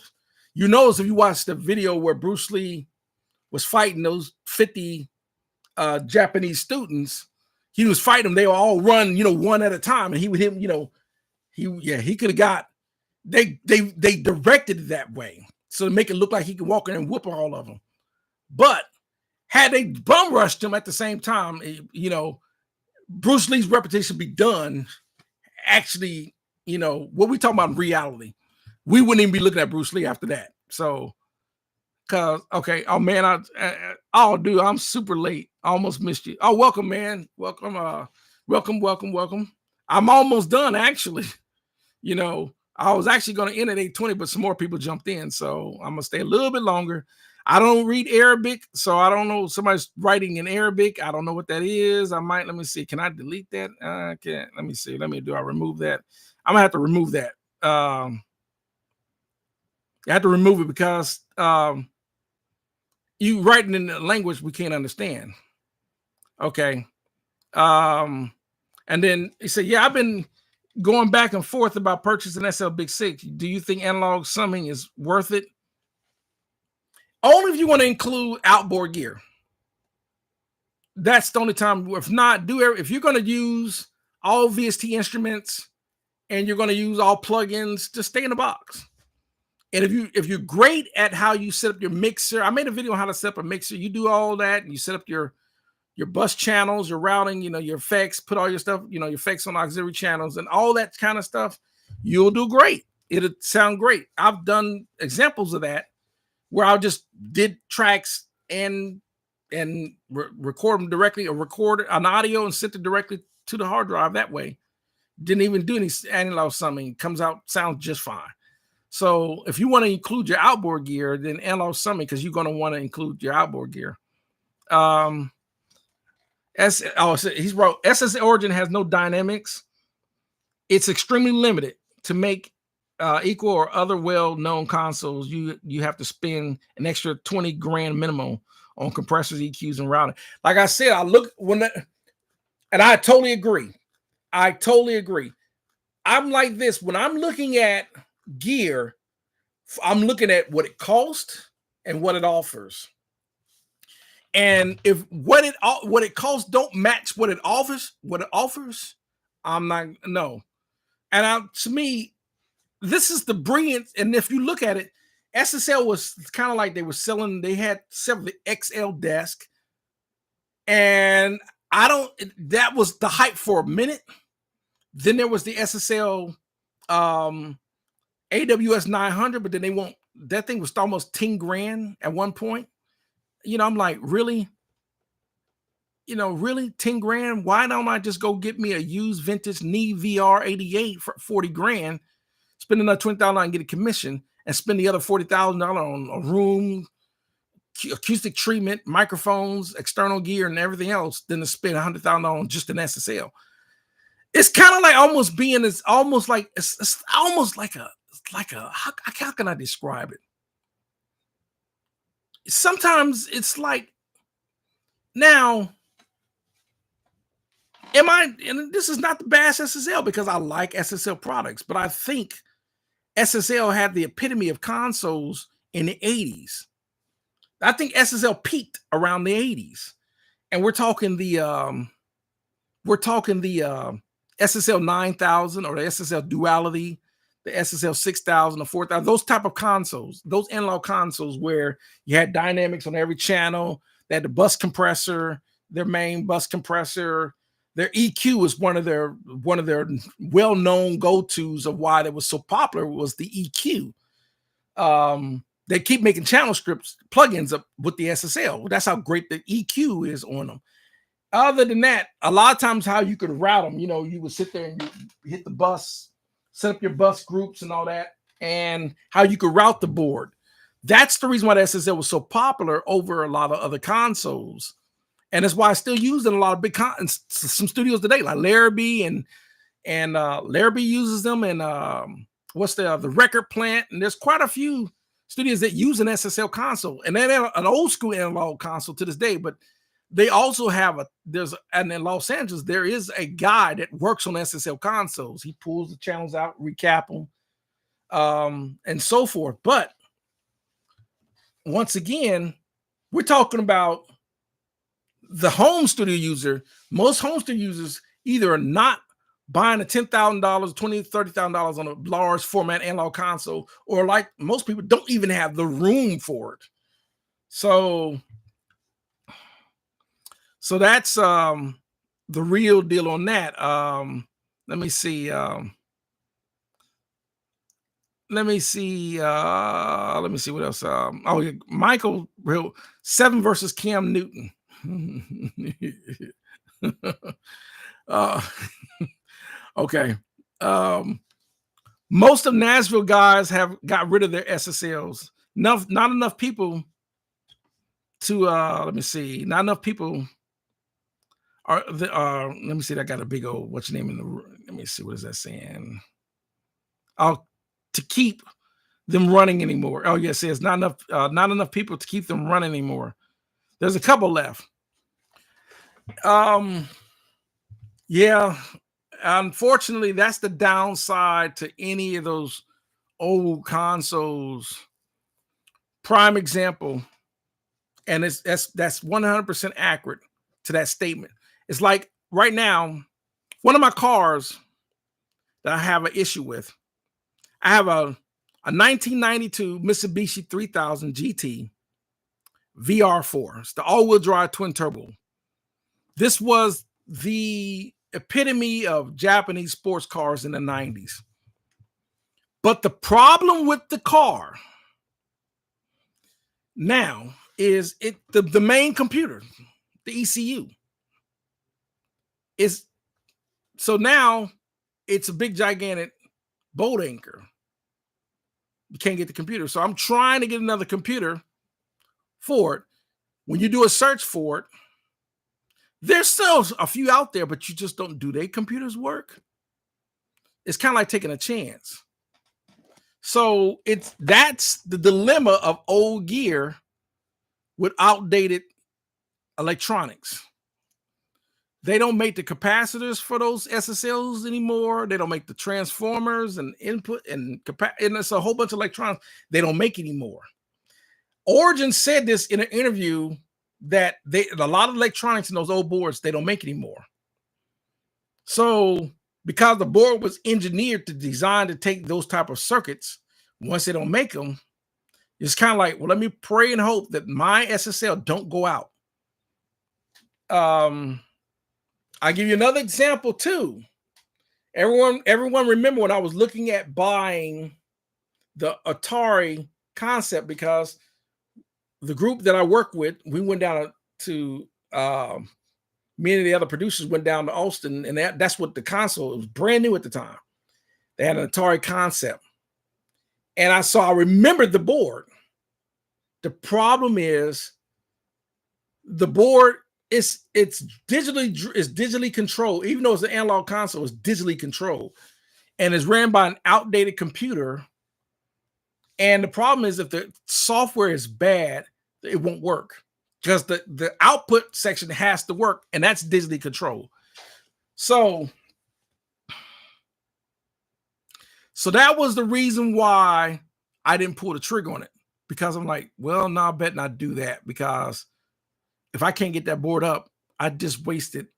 If you watch the video where Bruce Lee was fighting those 50 Japanese students, he was fighting them. They were all run, one at a time, and he would hit him, he could have got, they directed it that way so to make it look like he could walk in and whoop all of them. But had they bum rushed him at the same time, Bruce Lee's reputation would be done. Actually, what we talking about in reality, we wouldn't even be looking at Bruce Lee after that. So, oh man, dude, I'm super late. I almost missed you. Oh, welcome, man. Welcome. Welcome. I'm almost done, actually. I was actually going to end at 8:20, but some more people jumped in, so I'm gonna stay a little bit longer. I don't read Arabic, so I don't know. Somebody's writing in Arabic. I don't know what that is. Let me see. Can I delete that? I can't. Let me see. Do I remove that? I'm gonna have to remove that. I have to remove it because you writing in a language we can't understand. Okay. And then he said, yeah, I've been going back and forth about purchasing SL Big 6. Do you think analog summing is worth it? Only if you want to include outboard gear. That's the only time. If not, if you're going to use all VST instruments and you're going to use all plugins, just stay in the box. And if you're great at how you set up your mixer, I made a video on how to set up a mixer. You do all that, and you set up your bus channels, your routing, your effects, put all your stuff, your effects on auxiliary channels and all that kind of stuff. You'll do great. It'll sound great. I've done examples of that where I just did tracks and record them directly, or record an audio and sent it directly to the hard drive that way. Didn't even do any analog summing. Comes out, sounds just fine. So if you want to include your outboard gear, then analog summing, because you're going to want to include your outboard gear. He's wrote, SS Origin has no dynamics. It's extremely limited. To make equal or other well-known consoles, you have to spend an extra 20 grand minimum on compressors, EQs, and routing. Like I said, and I totally agree. I'm like this when I'm looking at gear. I'm looking at what it costs and what it offers. And if what it costs don't match what it offers, I'm not, no. And to me, this is the brilliance. And if you look at it, SSL was kind of like they had several XL desk, and that was the hype for a minute. Then there was the SSL AWS 900, but then that thing was almost 10 grand at one point. I'm like, really? Really 10 grand? Why don't I just go get me a used vintage Neve VR88 for 40 grand, spend another $20,000 and get a commission, and spend the other $40,000 on a room, acoustic treatment, microphones, external gear, and everything else, than to spend $100,000 on just an SSL. It's kind of like almost like how can I describe it? Sometimes it's like, now, and this is not the bash SSL, because I like SSL products, but I think SSL had the epitome of consoles in the 80s. I think SSL peaked around the 80s. and we're talking the SSL 9000 or the SSL Duality, the SSL 6000 or 4000, those type of consoles, those analog consoles where you had dynamics on every channel, they had the bus compressor, their main bus compressor. Their EQ was one of their well-known go-tos of why it was so popular was the EQ. They keep making channel scripts plugins up with the SSL. That's how great the EQ is on them. Other than that, a lot of times how you could route them, you would sit there and you hit the bus, set up your bus groups and all that, and how you could route the board. That's the reason why the SSL was so popular over a lot of other consoles. And that's why I still use it in a lot of some studios today, like Larrabee and Larrabee uses them, and what's the Record Plant, and there's quite a few studios that use an SSL console, and they have an old school analog console to this day. But they also have and in Los Angeles there is a guy that works on SSL consoles. He pulls the channels out, recap them, and so forth. But once again, we're talking about the home studio user. Most home studio users either are not buying a $10,000, $20,000, $30,000 on a large format analog console, or like most people don't even have the room for it. So that's the real deal on that. Let me see. Let me see what else. Michael 7 versus Cam Newton. Okay. Most of Nashville guys have got rid of their SSLs. Not enough people to let me see. Not enough people are let me see. I got a big old what's your name in the let me see, what is that saying? To keep them running anymore. Oh yes, it says not enough people to keep them running anymore. There's a couple left. Yeah, unfortunately, that's the downside to any of those old consoles. Prime example, and that's 100% accurate to that statement. It's like right now, one of my cars that I have an issue with, I have a 1992 Mitsubishi 3000 GT VR4. It's the all-wheel drive twin turbo. This was the epitome of Japanese sports cars in the 90s. But the problem with the car now is the main computer, the ECU. So now it's a big gigantic boat anchor. You can't get the computer. So I'm trying to get another computer for it. When you do a search for it, there's still a few out there, but you just don't. Do their computers work? It's kind of like taking a chance. So that's the dilemma of old gear with outdated electronics. They don't make the capacitors for those SSLs anymore. They don't make the transformers and input and it's a whole bunch of electronics they don't make anymore. Origin said this in an interview that a lot of electronics in those old boards they don't make anymore. So because the board was engineered to design to take those type of circuits, once they don't make them, it's kind of like, well, let me pray and hope that my SSL don't go out. I'll give you another example too. Everyone remember when I was looking at buying the Atari concept, because the group that I work with, we went down to me and the other producers went down to Austin, and that's what the console, it was brand new at the time. They had an Atari concept. And I remembered the board. The problem is the board it's digitally controlled. Even though it's an analog console, it's digitally controlled and is ran by an outdated computer. And the problem is if the software is bad, it won't work because the output section has to work, and that's digitally controlled. So that was the reason why I didn't pull the trigger on it, because I'm like, well, no, I bet not do that, because if I can't get that board up, I just wasted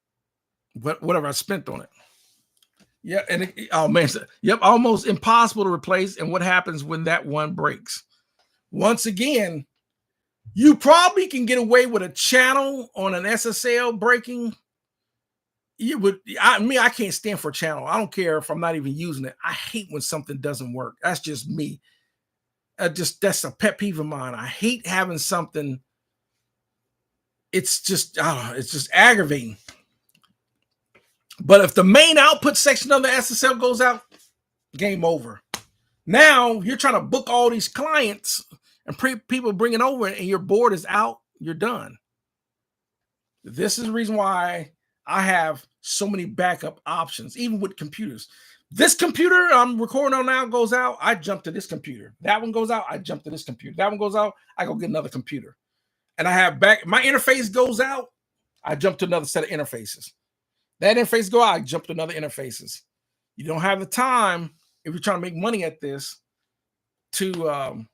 whatever I spent on it. Yeah, and oh man, yep, almost impossible to replace. And what happens when that one breaks? Once again, you probably can get away with a channel on an SSL breaking. You would, I can't stand for a channel. I don't care if I'm not even using it. I hate when something doesn't work. That's just me. That's a pet peeve of mine. I hate having something. It's just aggravating. But if the main output section of the SSL goes out, game over. Now you're trying to book all these clients and people bringing over, and your board is out. You're done. This is the reason why I have so many backup options, even with computers. This computer I'm recording on now goes out, I jump to this computer. That one goes out, I jump to this computer. That one goes out, I go get another computer. And I have my interface goes out, I jump to another set of interfaces. That interface go out, I jump to another interfaces. You don't have the time, if you're trying to make money at this, to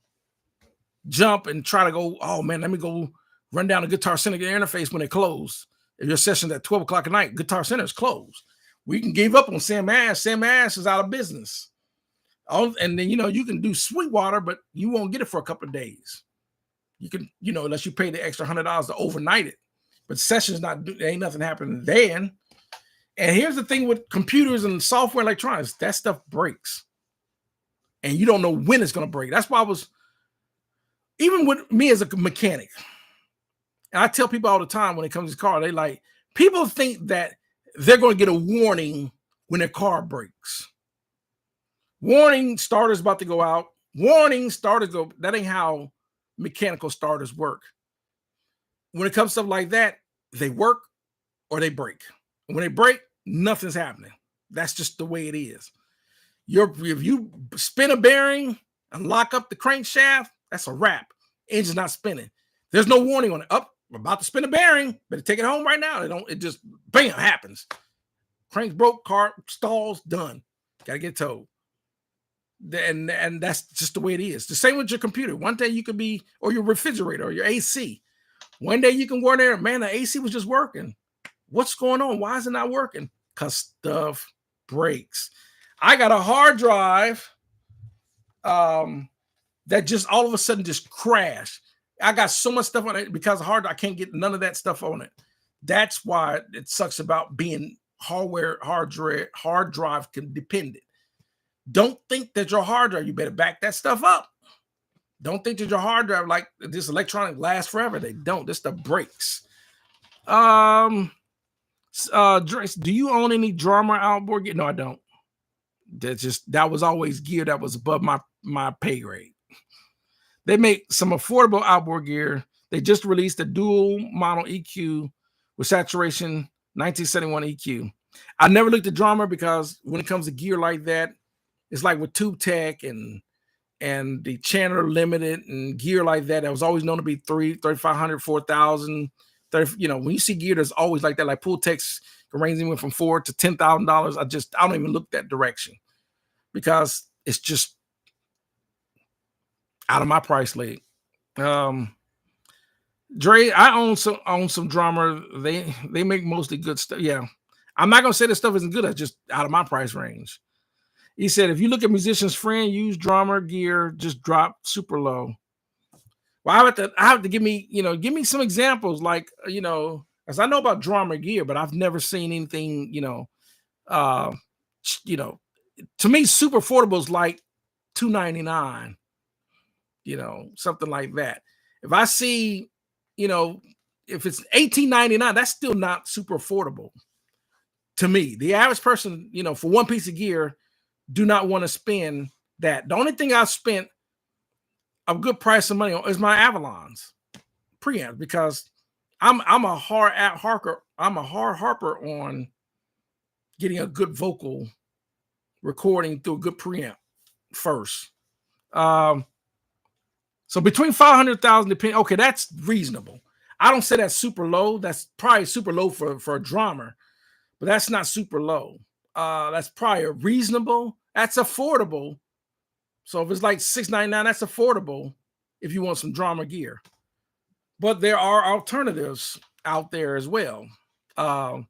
jump and try to go, oh man, let me go run down the Guitar Center interface when they close. If your session's at 12 o'clock at night, Guitar Center is closed. We can give up on Sam Ash. Sam Ash is out of business. And then, you can do Sweetwater, but you won't get it for a couple of days. You can, unless you pay the extra $100 to overnight it. But sessions there ain't nothing happening then. And here's the thing with computers and software electronics, that stuff breaks. And you don't know when it's going to break. That's why even with me as a mechanic, and I tell people all the time when it comes to car, they like, people think that they're going to get a warning when their car breaks. Warning, starter's about to go out. Warning, starters go. That ain't how mechanical starters work. When it comes to stuff like that, they work or they break. When they break, nothing's happening. That's just the way it is. If you spin a bearing and lock up the crankshaft, that's a wrap. Engine's not spinning. There's no warning on it. Up, I'm about to spin a bearing. Better take it home right now. It just bam happens. Crank's broke, car stalls, done. Gotta get towed. And that's just the way it is. The same with your computer. One day you could be, or your refrigerator, or your AC. One day you can go in there, man, the AC was just working. What's going on? Why is it not working? Because stuff breaks. I got a hard drive that just all of a sudden just crashed. I got so much stuff on it because I can't get none of that stuff on it. That's why it sucks about being hard drive dependent. Don't think that your hard drive, you better back that stuff up. Don't think that your hard drive, like this electronic, lasts forever. They don't. This stuff breaks. Drace, do you own any drummer outboard gear? No, I don't. That was always gear that was above my pay grade. They make some affordable outboard gear. They just released a dual mono EQ with saturation 1971 EQ. I never looked at drummer because when it comes to gear like that, it's like with Tube Tech and the Chandler Limited and gear like that was always known to be $3,500, $4,000. When you see gear that's always like that, like Pool Tech's ranging from $4,000 to $10,000. I don't even look that direction because it's just out of my price league. Dre, I own some drummer. They make mostly good stuff. Yeah, I'm not gonna say this stuff isn't good. It's just out of my price range. He said, if you look at musicians' friend, use drummer gear, just drop super low. Well, I have to give me some examples, like, as I know about drummer gear, but I've never seen anything, to me, super affordable is like $299, something like that. If I see, if it's $18.99, that's still not super affordable to me. The average person, for one piece of gear, do not want to spend that. The only thing I've spent a good price of money on is my Avalons preamps because I'm a hard harper on getting a good vocal recording through a good preamp first. So between 500,000, depending. Okay, that's reasonable. I don't say that's super low. That's probably super low for a drummer, but that's not super low. That's probably a reasonable. That's affordable. So if it's like $699, that's affordable if you want some drummer gear. But there are alternatives out there as well. um,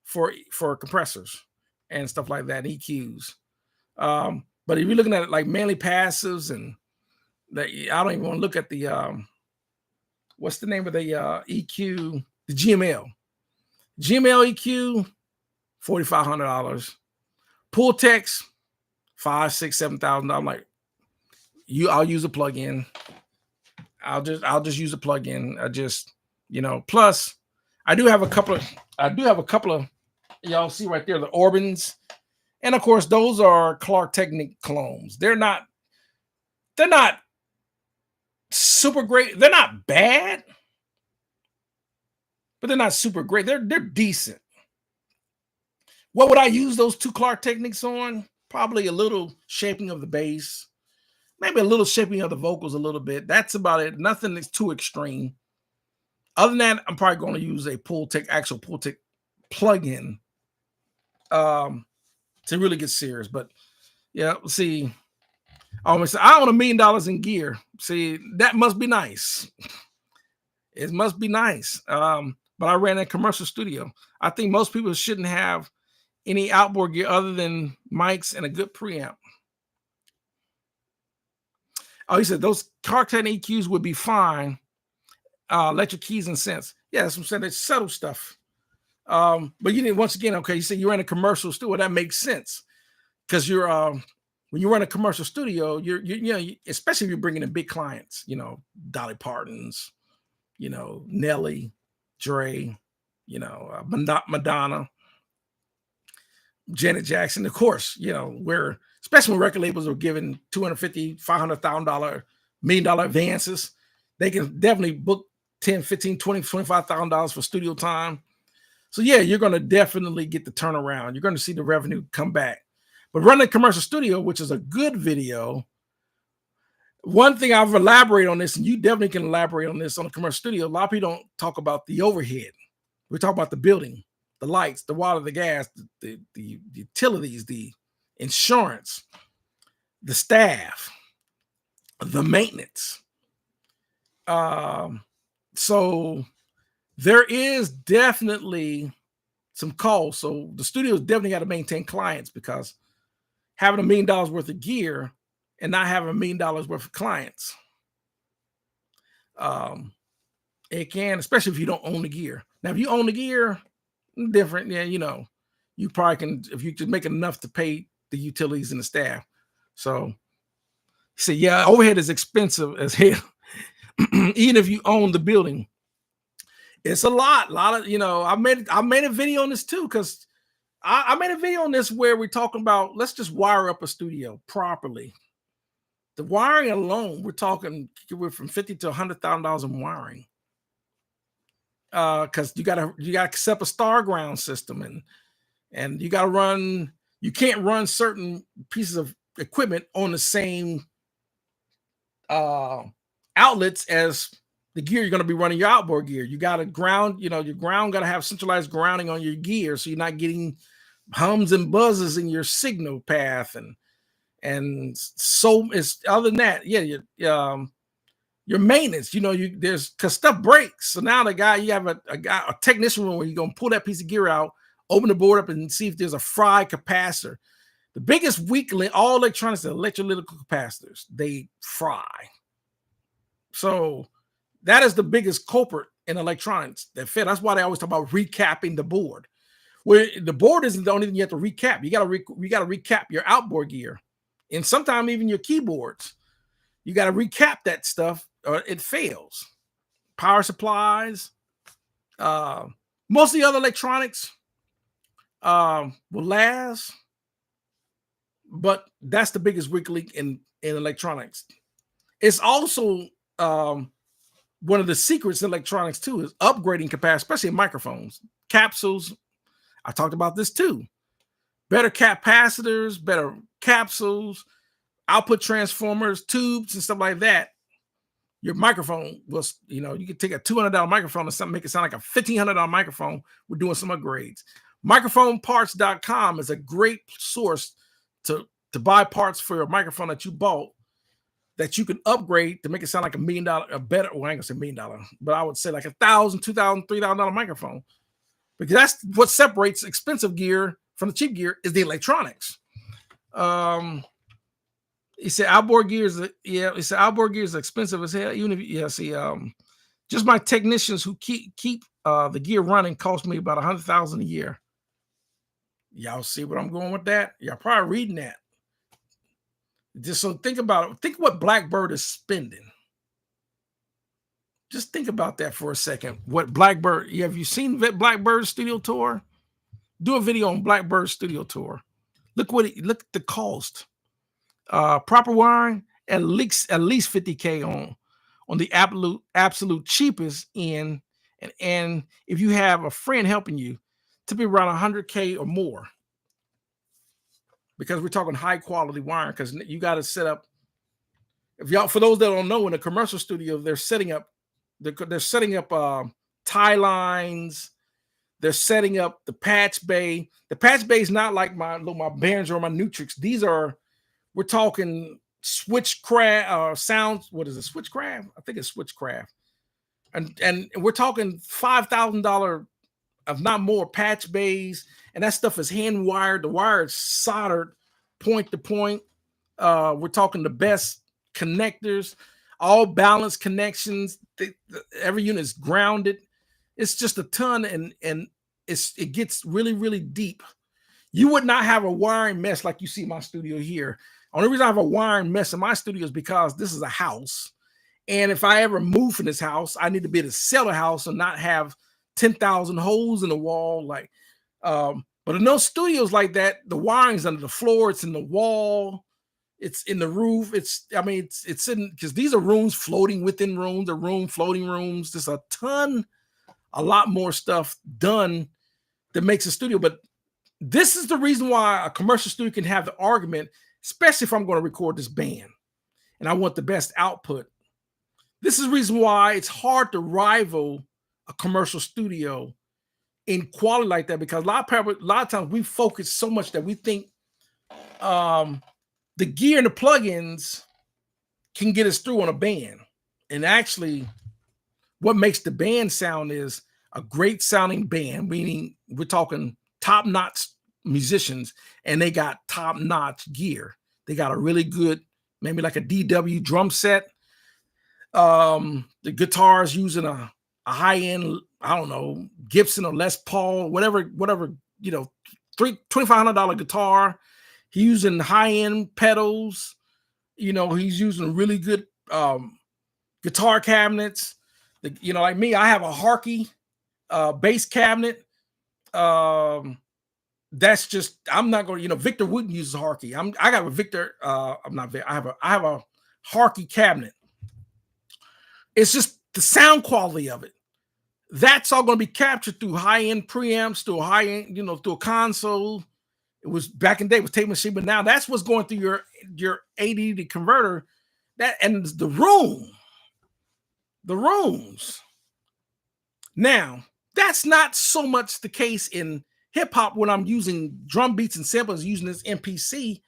for compressors and stuff like that, EQs. But if you're looking at it like mainly passives and I don't even want to look at the what's the name of the EQ, the GML. GML EQ, $4,500. Pultecs, $5,000, $6,000, $7,000. I'm like, I'll use a plug-in. I'll just use a plug-in. Plus I do have a couple of y'all see right there, the Orbans. And of course, those are Clark Technic clones. They're not super great. They're not bad, but they're not super great. They're decent. What would I use those two Clark Technics on? Probably a little shaping of the bass, maybe a little shaping of the vocals a little bit. That's about it. Nothing that's too extreme. Other than that, I'm probably going to use a actual Pultec plug-in to really get serious. But yeah, see, I own $1 million in gear. See, that must be nice. It must be nice. But I ran a commercial studio. I think most people shouldn't have any outboard gear other than mics and a good preamp. Oh, he said those Clark Technic EQs would be fine. Electric keys and synths. Yeah, that's what I'm saying. It's subtle stuff. But you didn't, once again, okay, you said you ran a commercial studio. That makes sense. Because you're when you run a commercial studio, especially if you're bringing in big clients, Dolly Parton's, Nelly, Dre, Madonna, Janet Jackson, of course, where especially when record labels are giving $250,000, $500,000, $1 million advances, they can definitely book $10,000, $15,000, $20,000, $25,000 for studio time. So yeah, you're going to definitely get the turnaround. You're going to see the revenue come back. But running a commercial studio, which is a good video, one thing I've elaborated on this, and you definitely can elaborate on this on a commercial studio. A lot of people don't talk about the overhead. We talk about the building, the lights, the water, the gas, the utilities, the insurance, the staff, the maintenance. So there is definitely some calls. So the studio's definitely got to maintain clients, because having $1 million worth of gear and not having $1 million worth of clients, it can, especially if you don't own the gear. Now, if you own the gear, different. Yeah, you probably can, if you just make enough to pay the utilities and the staff. So, yeah, overhead is expensive as hell. Even if you own the building, it's a lot of, I made a video on this too, because I made a video on this where we're talking about, let's just wire up a studio properly. The wiring alone, we're from $50,000 to $100,000 in wiring. Because you gotta set up a star ground system, and you gotta run. You can't run certain pieces of equipment on the same outlets as the gear you're going to be running your outboard gear. You got to ground, your ground got to have centralized grounding on your gear, so you're not getting hums and buzzes in your signal path, and so it's other than that, your maintenance, there's, because stuff breaks. So now you have a technician room where you're gonna pull that piece of gear out, open the board up, and see if there's a fried capacitor. The biggest weak link, all electronics, are electrolytic capacitors. They fry. So that is the biggest culprit in electronics that fail. That's why they always talk about recapping the board. Where the board isn't the only thing you have to recap. You got to recap your outboard gear, and sometimes even your keyboards. You got to recap that stuff, or it fails. Power supplies, most of the other electronics will last, but that's the biggest weak link in electronics. It's also one of the secrets in electronics too, is upgrading capacity, especially in microphones, capsules. I talked about this too. Better capacitors, better capsules, output transformers, tubes, and stuff like that. Your microphone was, you could take a $200 microphone and make it sound like a $1,500 microphone. We're doing some upgrades. Microphoneparts.com is a great source to buy parts for your microphone that you bought, that you can upgrade to make it sound like $1 million, a better, well, I ain't gonna say $1 million, but I would say like $1,000, $2,000, $3,000 microphone. because that's what separates expensive gear from the cheap gear is the electronics. He said outboard gear is he said outboard gear is expensive as hell. Even if just my technicians who keep the gear running cost me about $100,000 a year. Y'all see what I'm going with that? Y'all probably reading that. Just so think about it. Think what Blackbird is spending. Just think about that for a second. What Blackbird? Have you seen Blackbird Studio Tour? Do a video on Blackbird Studio Tour. Look at the cost. Proper wiring at least $50K on the absolute cheapest end, and if you have a friend helping you, to be around $100K or more, because we're talking high quality wiring. Because you got to set up. If y'all, for those that don't know, in a commercial studio, they're setting up tie lines. They're setting up the patch bay. The patch bay is not like my Behringer or my Nutrix. We're talking Switchcraft sounds. What is it? Switchcraft? I think it's Switchcraft. And we're talking $5,000, if not more, patch bays. And that stuff is hand wired. The wire is soldered point to point. We're talking the best connectors, all balanced connections. Every unit is grounded. It's just a ton, and it gets really, really deep. You would not have a wiring mess like you see in my studio here. Only reason I have a wiring mess in my studio is because this is a house. And if I ever move from this house, I need to be able to sell the house and not have 10,000 holes in the wall. But in those studios like that, the wiring's under the floor, it's in the wall, it's in the roof. It's in, because these are rooms floating within rooms, floating rooms. There's a lot more stuff done that makes a studio. But this is the reason why a commercial studio can have the argument, especially if I'm going to record this band and I want the best output. This is the reason why it's hard to rival a commercial studio in quality like that, because a lot of times we focus so much that we think the gear and the plugins can get us through on a band. And actually, what makes the band sound is a great sounding band, meaning we're talking top-notch musicians, and they got top-notch gear. They got a really good, maybe like a DW drum set. The guitars using a high-end, I don't know, Gibson or Les Paul, whatever, $2,500 guitar. He's using high-end pedals. He's using really good guitar cabinets. Like me, I have a Harkey bass cabinet. That's just, I'm not going to, Victor Wooten uses Harkey. I got a Victor, I have a Harkey cabinet. It's just the sound quality of it. That's all going to be captured through high-end preamps, through a high-end, through a console. It was back in the day, it was tape machine, but now that's what's going through your AD converter. That, and the rooms. Now, that's not so much the case in hip hop when I'm using drum beats and samples, using these MPCs,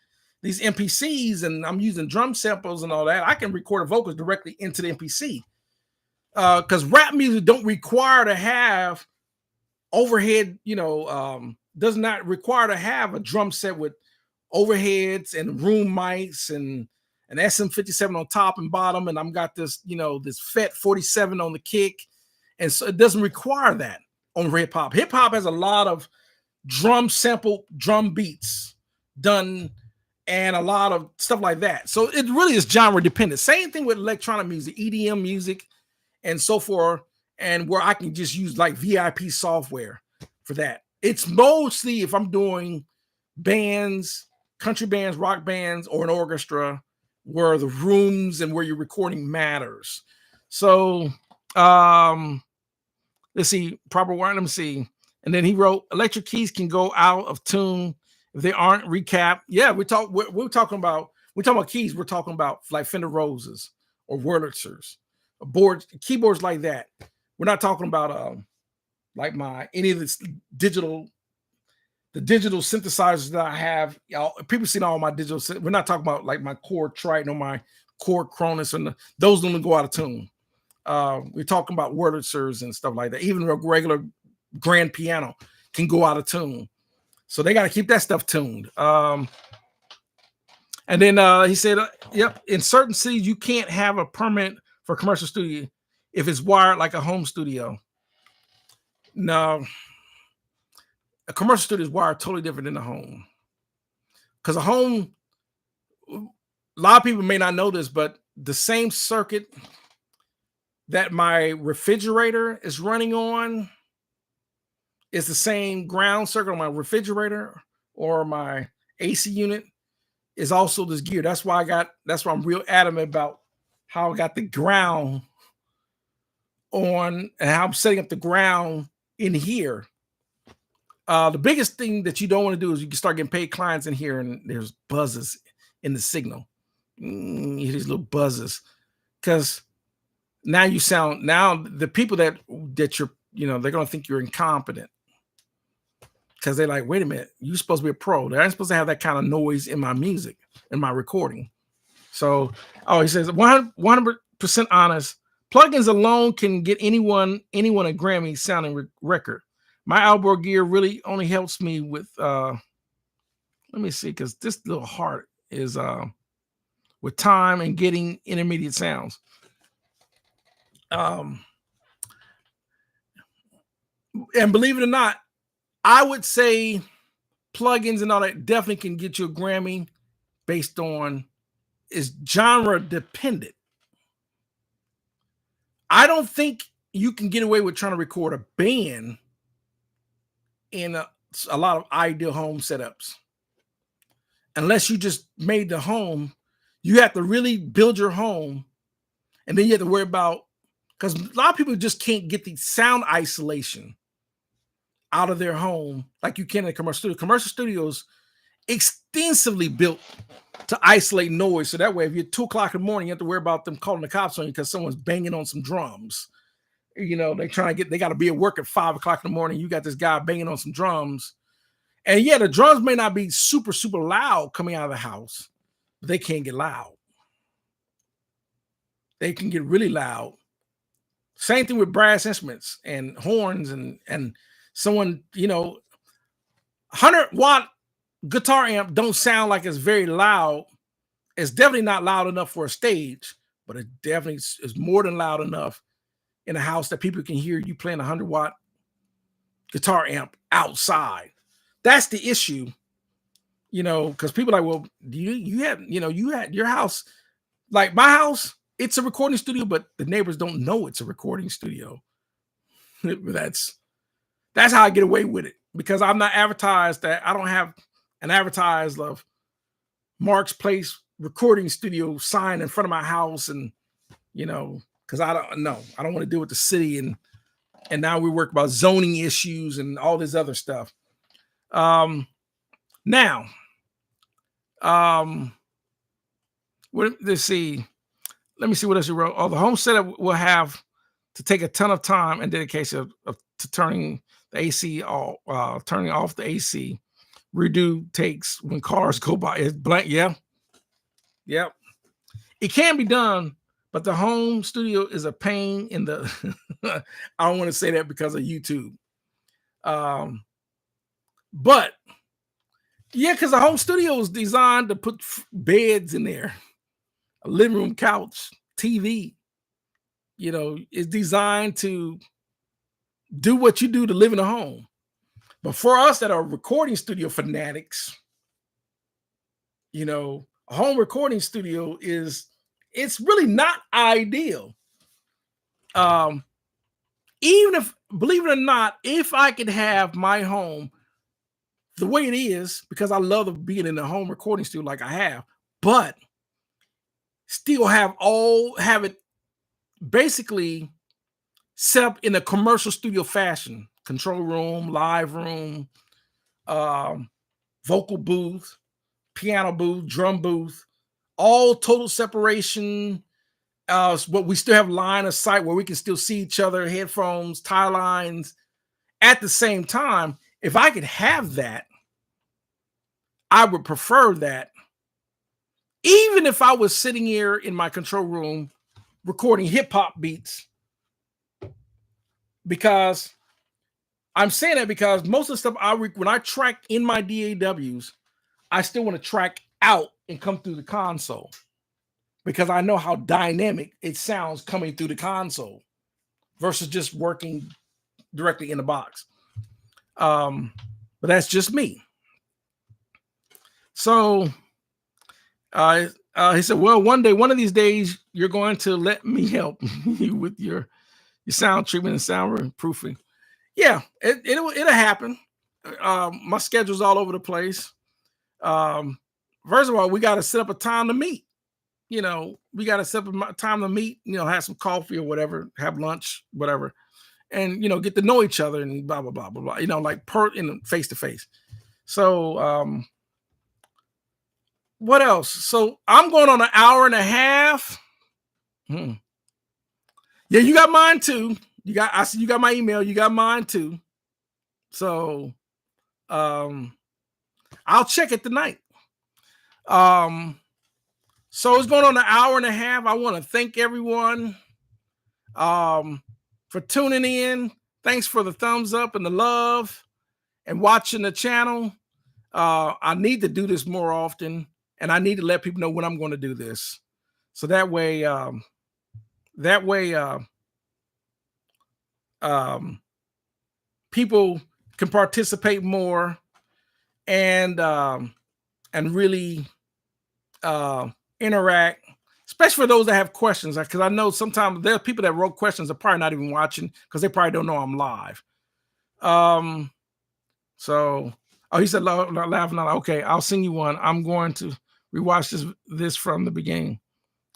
and I'm using drum samples and all that. I can record the vocals directly into the MPC. Because rap music don't require to have overhead, does not require to have a drum set with overheads and room mics and an SM57 on top and bottom, and I'm got this, this FET 47 on the kick, and so it doesn't require that on hip hop. Hip hop has a lot of drum beats done and a lot of stuff like that. So it really is genre dependent. Same thing with electronic music, EDM music, and so forth, and where I can just use like VIP software for that. It's mostly if I'm doing bands, country bands, rock bands, or an orchestra, where the rooms and where you're recording matters. So let's see, proper wiring, let me see. And then he wrote, electric keys can go out of tune if they aren't recapped. Yeah, we're talking about keys. We're talking about like Fender Roses or Wurlitzers, keyboards like that. We're not talking about like any of the digital synthesizers that I have. Y'all, people seen all my digital. We're not talking about like my Korg Triton or my Korg Cronus, and those don't go out of tune. We're talking about Wurlitzers and stuff like that. Even regular grand piano can go out of tune. So they got to keep that stuff tuned. And then he said, yep, in certain cities, you can't have a permit for a commercial studio if it's wired like a home studio. No, a commercial studio is wired totally different than a home. Because a home, a lot of people may not know this, but the same circuit that my refrigerator is running on is the same ground circuit on my refrigerator, or my AC unit is also this gear. That's why I'm real adamant about how I got the ground on and how I'm setting up the ground in here. The biggest thing that you don't want to do is you can start getting paid clients in here and there's buzzes in the signal. You hear these little buzzes, because now the people that you're, they're going to think you're incompetent, because they're like, wait a minute, you're supposed to be a pro. They're not supposed to have that kind of noise in my music, in my recording. So, he says 100% honest. Plugins alone can get anyone a Grammy sounding record. My outboard gear really only helps me with, let me see, because this little heart is with time and getting intermediate sounds. And believe it or not, I would say plugins and all that definitely can get you a Grammy based on, is genre dependent. I don't think you can get away with trying to record a band in a lot of ideal home setups. Unless you just made the home, you have to really build your home, and then you have to worry about, because a lot of people just can't get the sound isolation out of their home like you can in a commercial studio. Commercial studios extensively built to isolate noise, so that way if you're 2 o'clock in the morning, you have to worry about them calling the cops on you because someone's banging on some drums. They got to be at work at 5 o'clock in the morning. You got this guy banging on some drums, and yeah, the drums may not be super, super loud coming out of the house, but they can't get loud. They can get really loud. Same thing with brass instruments and horns and someone, 100-watt guitar amp don't sound like it's very loud. It's definitely not loud enough for a stage, but it definitely is more than loud enough in a house that people can hear you playing a 100-watt guitar amp outside. That's the issue, because people are like, well, you had your house, like my house, it's a recording studio, but the neighbors don't know it's a recording studio. That's how I get away with it, because I'm not advertised that. I don't have an advertised of Mark's Place recording studio sign in front of my house, and because I don't want to deal with the city, and now we work about zoning issues and all this other stuff. Let's see. Let me see what else you wrote. The home setup will have to take a ton of time and dedication to turning the AC off, turning off the AC. Redo takes when cars go by. It's blank. Yeah. Yep. It can be done, but the home studio is a pain in the. I don't want to say that because of YouTube. But yeah, because the home studio is designed to put beds in there, a living room, couch, TV. It's designed to do what you do to live in a home. But for us that are recording studio fanatics, a home recording studio it's really not ideal. Even if, believe it or not, if I could have my home the way it is, because I love being in the home recording studio like I have, but still have it basically set up in a commercial studio fashion: control room, live room, vocal booth, piano booth, drum booth, all total separation. But we still have line of sight where we can still see each other, headphones, tie lines at the same time. If I could have that, I would prefer that. Even if I was sitting here in my control room recording hip hop beats, because I'm saying that because most of the stuff when I track in my DAWs, I still want to track out and come through the console because I know how dynamic it sounds coming through the console versus just working directly in the box. But that's just me. So he said, well, one of these days, you're going to let me help you with your sound treatment and sound proofing. Yeah, it'll happen. My schedule's all over the place. First of all, we got to set up a time to meet. We got to set up a time to meet, have some coffee or whatever, have lunch, whatever, and, get to know each other and blah, blah, blah, blah, blah, like face to face. So, what else? So I'm going on an hour and a half. Yeah, you got mine too. I see you got my email. You got mine too. So, I'll check it tonight. So it's going on an hour and a half. I want to thank everyone for tuning in. Thanks for the thumbs up and the love and watching the channel. I need to do this more often, and I need to let people know when I'm going to do this. So that way, people can participate more and really interact, especially for those that have questions. Because I know sometimes there are people that wrote questions that are probably not even watching because they probably don't know I'm live. So, he said, laughing out. Okay, I'll send you one. I'm going to rewatch this from the beginning.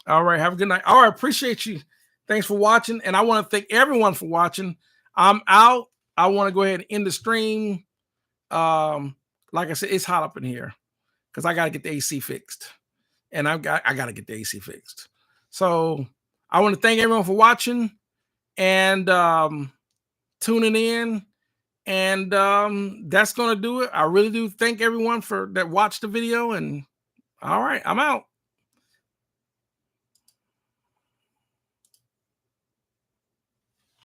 All right, have a good night. All right, appreciate you. Thanks for watching, and I want to thank everyone for watching. I'm out. I want to go ahead and end the stream. Like I said, it's hot up in here because I got to get the AC fixed, and I got to get the AC fixed. So I want to thank everyone for watching and tuning in. And that's going to do it. I really do thank everyone that watched the video. And all right, I'm out.